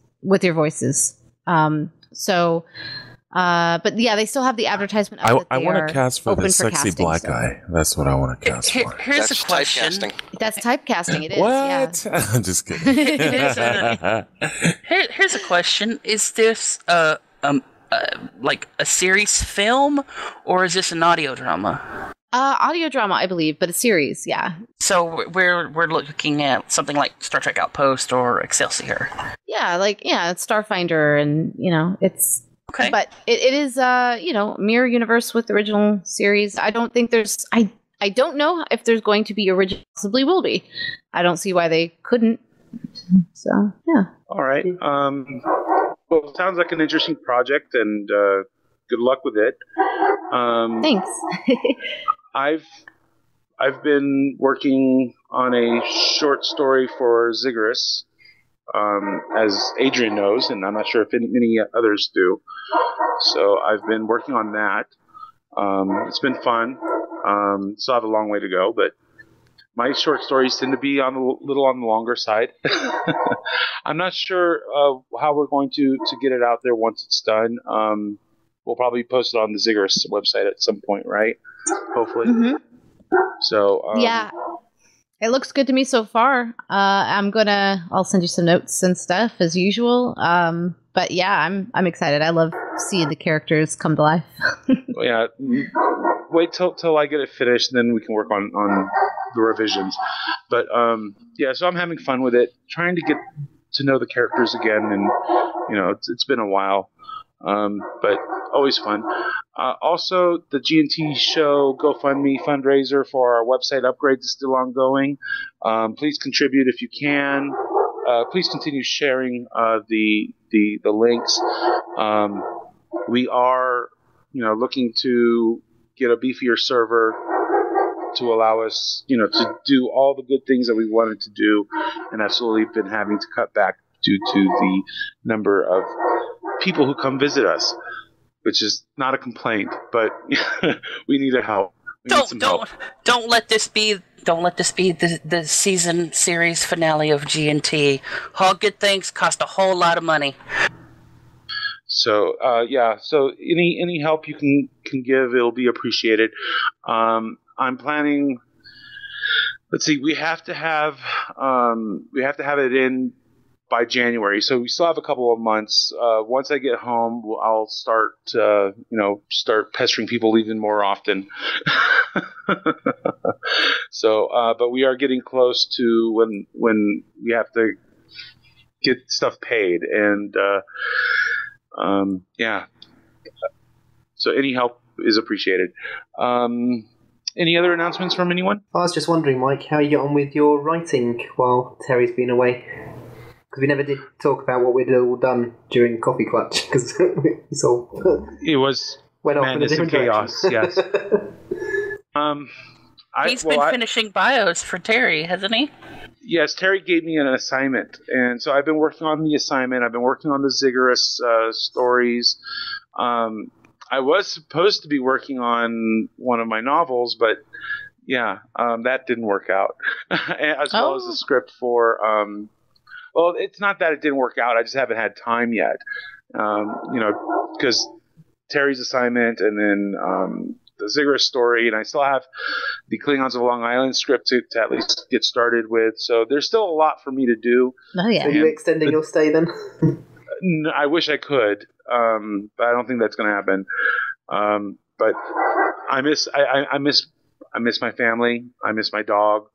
But yeah, they still have the advertisement. I want to cast for the sexy black guy. That's what I want to cast for. Here's a question. That's typecasting. It is. What? Yeah. I'm just kidding. Here's a question: is this like a series film, or is this an audio drama? Audio drama, I believe, but a series. Yeah. So we're looking at something like Star Trek Outpost or Excelsior. Yeah, it's Starfinder, and it's. Okay. But it is, mirror universe with the original series. I don't think there's... I don't know if there's going to be original. Possibly will be. I don't see why they couldn't. So, yeah. All right. Well, it sounds like an interesting project, and good luck with it. Thanks. I've been working on a short story for Ziggurat, as Adrian knows, and I'm not sure if many others do. So I've been working on that. It's been fun. Still have a long way to go, but my short stories tend to be a little on the longer side. I'm not sure how we're going to get it out there once it's done. We'll probably post it on the Ziggurat website at some point, right? Hopefully. Mm-hmm. So yeah. It looks good to me so far. I'll send you some notes and stuff as usual. But yeah, I'm excited. I love seeing the characters come to life. Well, yeah, wait till I get it finished, and then we can work on the revisions. But yeah, so I'm having fun with it, trying to get to know the characters again, and it's been a while. But always fun. Also, the G&T show GoFundMe fundraiser for our website upgrades is still ongoing. Please contribute if you can. Please continue sharing the links. We are, looking to get a beefier server to allow us, to do all the good things that we wanted to do, and have slowly been having to cut back due to the number of people who come visit us, which is not a complaint, but we need help. Don't let this be the season series finale of G&T. All good things cost a whole lot of money. So yeah, so any help you can give, it'll be appreciated. I'm planning. Let's see, we have to have it in by January, so we still have a couple of months. Once I get home, I'll start pestering people even more often. So, but we are getting close to when we have to get stuff paid, and yeah. So any help is appreciated. Any other announcements from anyone? I was just wondering, Mike, how you get on with your writing while Terry's been away. Because we never did talk about what we'd all done during Coffee Clutch, because it was went off in a different chaos. Yes. He's been finishing bios for Terry, hasn't he? Yes, Terry gave me an assignment, and so I've been working on the assignment. I've been working on the Ziggurat stories. I was supposed to be working on one of my novels, but yeah, that didn't work out. As well as the script for. Well, it's not that it didn't work out. I just haven't had time yet. Because Terry's assignment and then the Ziggurat story, and I still have the Klingons of Long Island script to at least get started with. So there's still a lot for me to do. Oh yeah. Are you extending your stay then? I wish I could, but I don't think that's going to happen. But I miss my family. I miss my dog.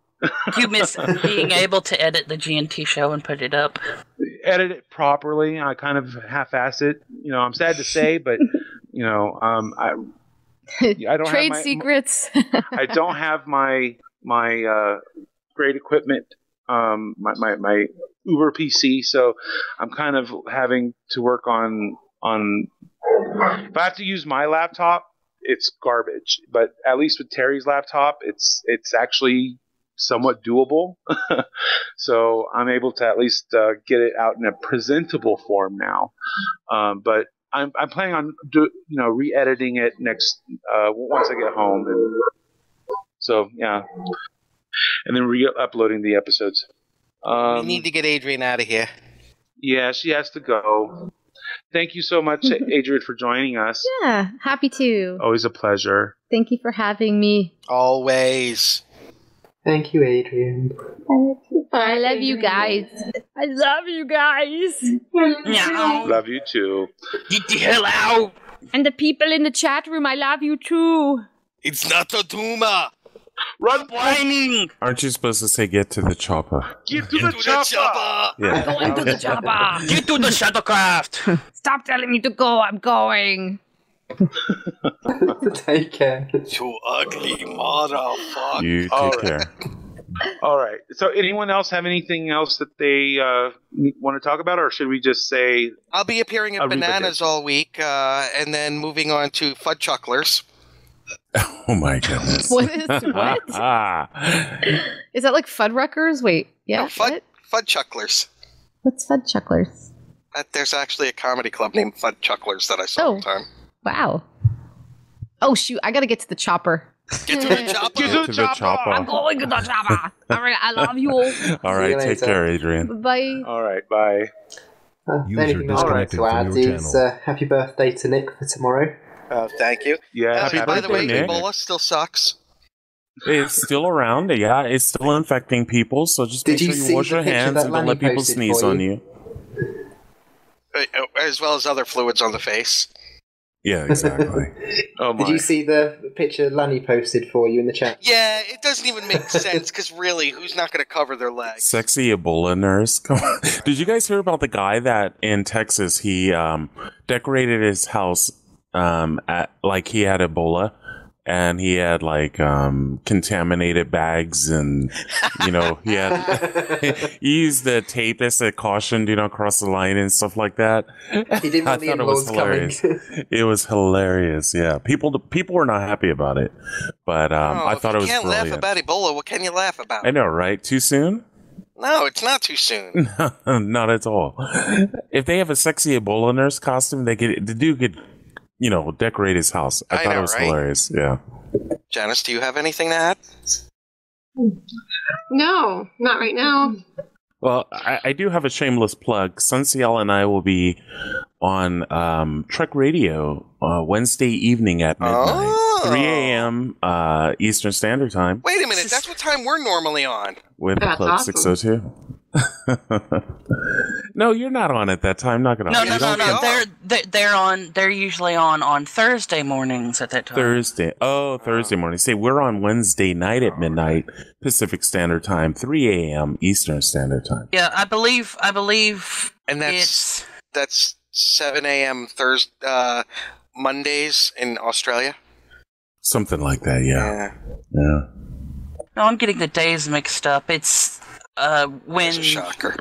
You miss being able to edit the G&T show and put it up. Edit it properly. I kind of half-ass it. I'm sad to say, but I don't trade have secrets. I don't have my great equipment. My Uber PC, so I'm kind of having to work on. If I have to use my laptop, it's garbage. But at least with Terry's laptop, it's actually somewhat doable. So I'm able to at least get it out in a presentable form now. But I'm planning on re-editing it next once I get home, and so yeah, and then re-uploading the episodes. We need to get Adrian out of here. Yeah, she has to go. Thank you so much, Adrian, for joining us. Yeah, happy to. Always a pleasure. Thank you for having me. Always. Thank you, Adrian. I love you guys. I love you guys. Love you too. Get the hell out. And the people in the chat room, I love you too. It's not a tumor. Run, whining. Aren't you supposed to say get to the chopper? Get to the chopper. Yeah. I'm going to the chopper. Get to the shuttlecraft. Stop telling me to go. I'm going. Take care. You ugly motherfucker. You take care. All right. So anyone else have anything else that they want to talk about, or should we just say... I'll be appearing at Bananas all week, and then moving on to Fud Chucklers. Oh my goodness. What? Is that like Fuddruckers? Wait, yeah. No, Fud Chucklers. What's Fud Chucklers? There's actually a comedy club named Fud Chucklers that I saw one time. Wow. Oh shoot! I gotta get to the chopper. Get to the chopper. Get to the chopper. I'm going to the chopper. All right, I love you all. All right, take care, Adrian. Bye. All right, bye. The only thing I'd like to add is happy birthday to Nick for tomorrow. Thank you. Yeah. By the way, Nick. Ebola still sucks. It's still around, yeah. It's still infecting people, so just make sure you wash your hands and don't let people sneeze on you. As well as other fluids on the face. Yeah, exactly. Oh my. Did you see the picture Lanny posted for you in the chat? Yeah, it doesn't even make sense, because really, who's not going to cover their legs? Sexy Ebola nurse. Come on. Did you guys hear about the guy that in Texas, he decorated his house like he had Ebola? And he had like contaminated bags, and he had he used the tape that said "caution, do not cross the line" and stuff like that. He didn't want the it was hilarious. It was hilarious. Yeah, people were not happy about it, but I thought it was brilliant. You can't laugh about Ebola. What can you laugh about? I know, right? Too soon? No, it's not too soon. Not at all. If they have a sexy Ebola nurse costume, the dude could decorate his house. I thought it was hilarious. Yeah. Janice, do you have anything to add? No, not right now. Well, I do have a shameless plug. Sunciel and I will be on Trek Radio Wednesday evening at midnight, 3 a.m. Eastern Standard Time. Wait a minute, that's what time we're normally on. With That's Club awesome. 602. No, you're not on at that time. Not gonna. No. They're on. They're usually on Thursday mornings at that time. Thursday. Oh, Thursday morning. See, we're on Wednesday night at midnight Pacific Standard Time, 3 a.m. Eastern Standard Time. Yeah, I believe. And that's 7 a.m. Thursday, Mondays in Australia. Something like that. Yeah. No, I'm getting the days mixed up. It's when That's a shocker.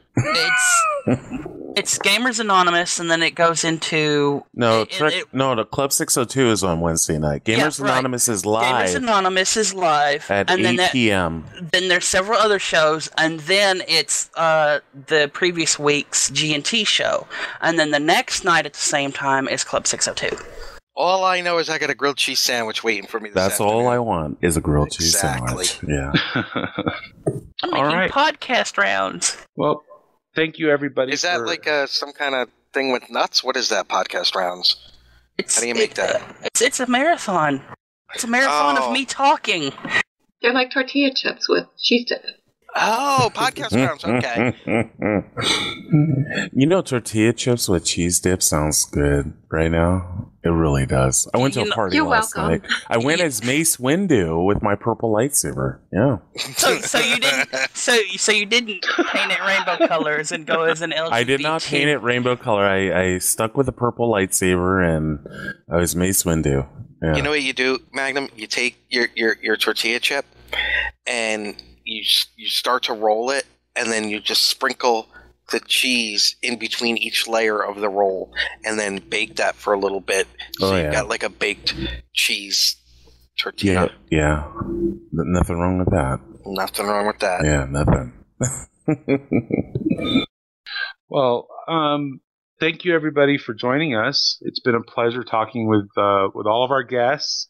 It's Gamers Anonymous, and then it goes into the Club 602 is on Wednesday night. Gamers Anonymous is live. Gamers Anonymous is live at 8 p.m. Then there's several other shows, and then it's the previous week's G&T show, and then the next night at the same time is Club 602. All I know is I got a grilled cheese sandwich waiting for me. That's all I want is a grilled cheese sandwich. Yeah. I'm making podcast rounds. Well, thank you, everybody. Is that like some kind of thing with nuts? What is that, podcast rounds? How do you make that? It's a marathon. It's a marathon of me talking. They're like tortilla chips with cheese dip. Oh, podcast rounds. Okay. Tortilla chips with cheese dip sounds good right now. It really does. I went to a party last night. I went as Mace Windu with my purple lightsaber. Yeah. So you didn't. So you didn't paint it rainbow colors and go as an LGBT. I did not paint it rainbow color. I stuck with the purple lightsaber, and I was Mace Windu. Yeah. You know what you do, Magnum? You take your tortilla chip, and you start to roll it, and then you just sprinkle the cheese in between each layer of the roll, and then bake that for a little bit. So you've got like a baked cheese tortilla. Yeah. Nothing wrong with that. Nothing wrong with that. Yeah, nothing. Well, thank you everybody for joining us. It's been a pleasure talking with all of our guests.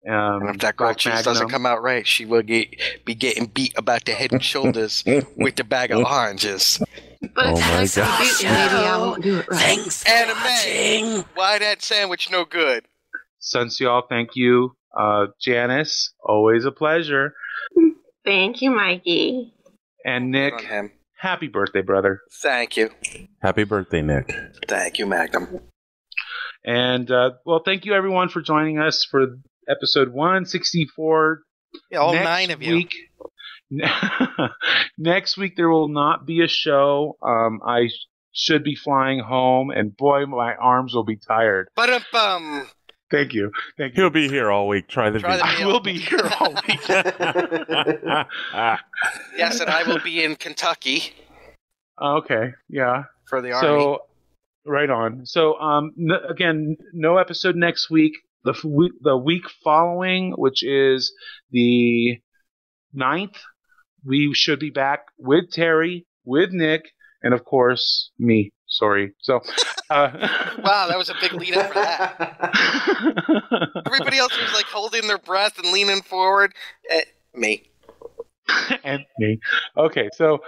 And if that grilled cheese doesn't come out right, she will be getting beat about the head and shoulders with the bag of oranges. But Oh my maybe I won't do it right. Thanks for Anime. Why that sandwich no good? Sunseal, thank you. Janice, always a pleasure. Thank you, Mikey. And Nick, Good on him. happy birthday, brother. Thank you. Happy birthday, Nick. Thank you, Magnum. And, well, thank you everyone for joining us for episode 164. Yeah, all Next 9 of you. week- Next week there will not be a show. I should be flying home, and boy, my arms will be tired. Ba-dum-bum. Thank you. He'll be here all week. Try the I will be here all week. Yes, and I will be in Kentucky Okay, yeah. for the Army. So, right on. So, again, no episode next week. The week following, which is the 9th, we should be back with Terry, with Nick, and of course, me. Sorry. So, Wow, that was a big lead up for that. Everybody else was like holding their breath and leaning forward. Me. and me. Okay, so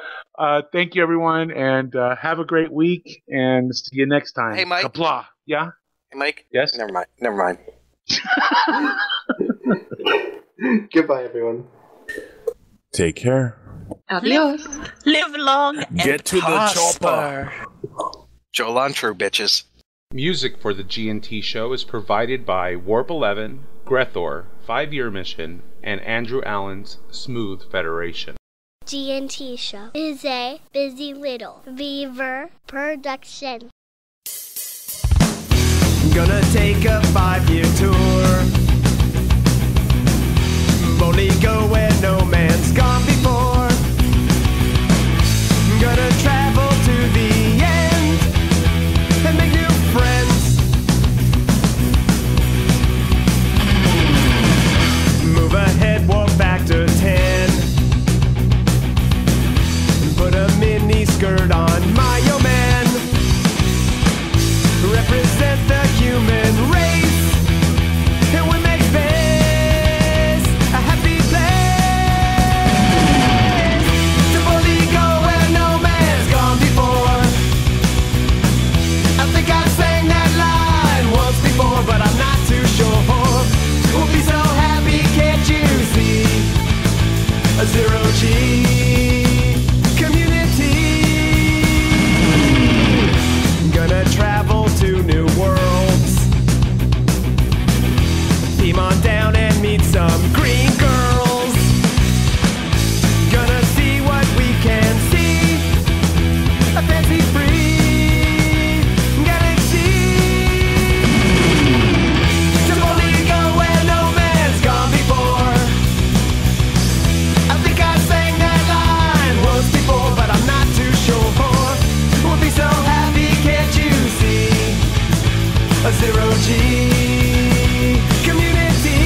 thank you, everyone, and have a great week, and see you next time. Hey, Mike. Kapla. Yeah? Hey, Mike? Yes? Never mind. Goodbye, everyone. Take care. Adios. Live long and Get to the prosper. Joe Lontrue, bitches. Music for the G&T show is provided by Warp 11, Grethor, 5-Year Mission, and Andrew Allen's Smooth Federation. G&T Show is a Busy Little Beaver production. Gonna take a 5-year tour. Boldly go where no man's gone before. Gonna travel to the end and make new friends. Move ahead, walk back to 10. Put a mini skirt on my yo man. Represent the human race, and we make space a happy place. To boldly go where no man's gone before. I think I sang that line once before, but I'm not too sure. We'll be so happy, can't you see? A zero-G community. Gonna travel to new worlds. Team on down and meet some green girls. Gonna see what we can see. A fancy-free galaxy. To boldly go where no man's gone before. I think I sang that line once before, but I'm not too sure. We'll be so happy, can't you see? A zero-G community.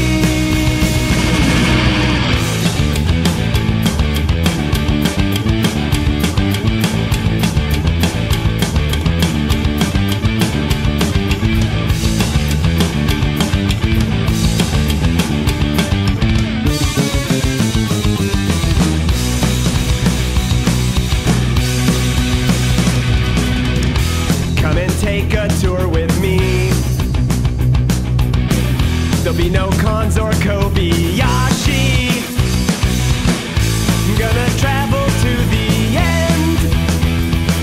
Come and take a tour with me. There'll be no cons or Kobayashi. Gonna travel to the end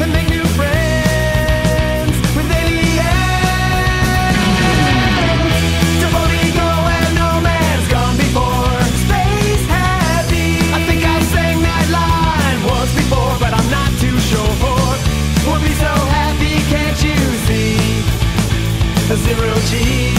and make new friends with aliens. To boldly go where no man's gone before. Space happy. I think I sang that line once before, but I'm not too sure. We'll be so happy, can't you see? A zero-G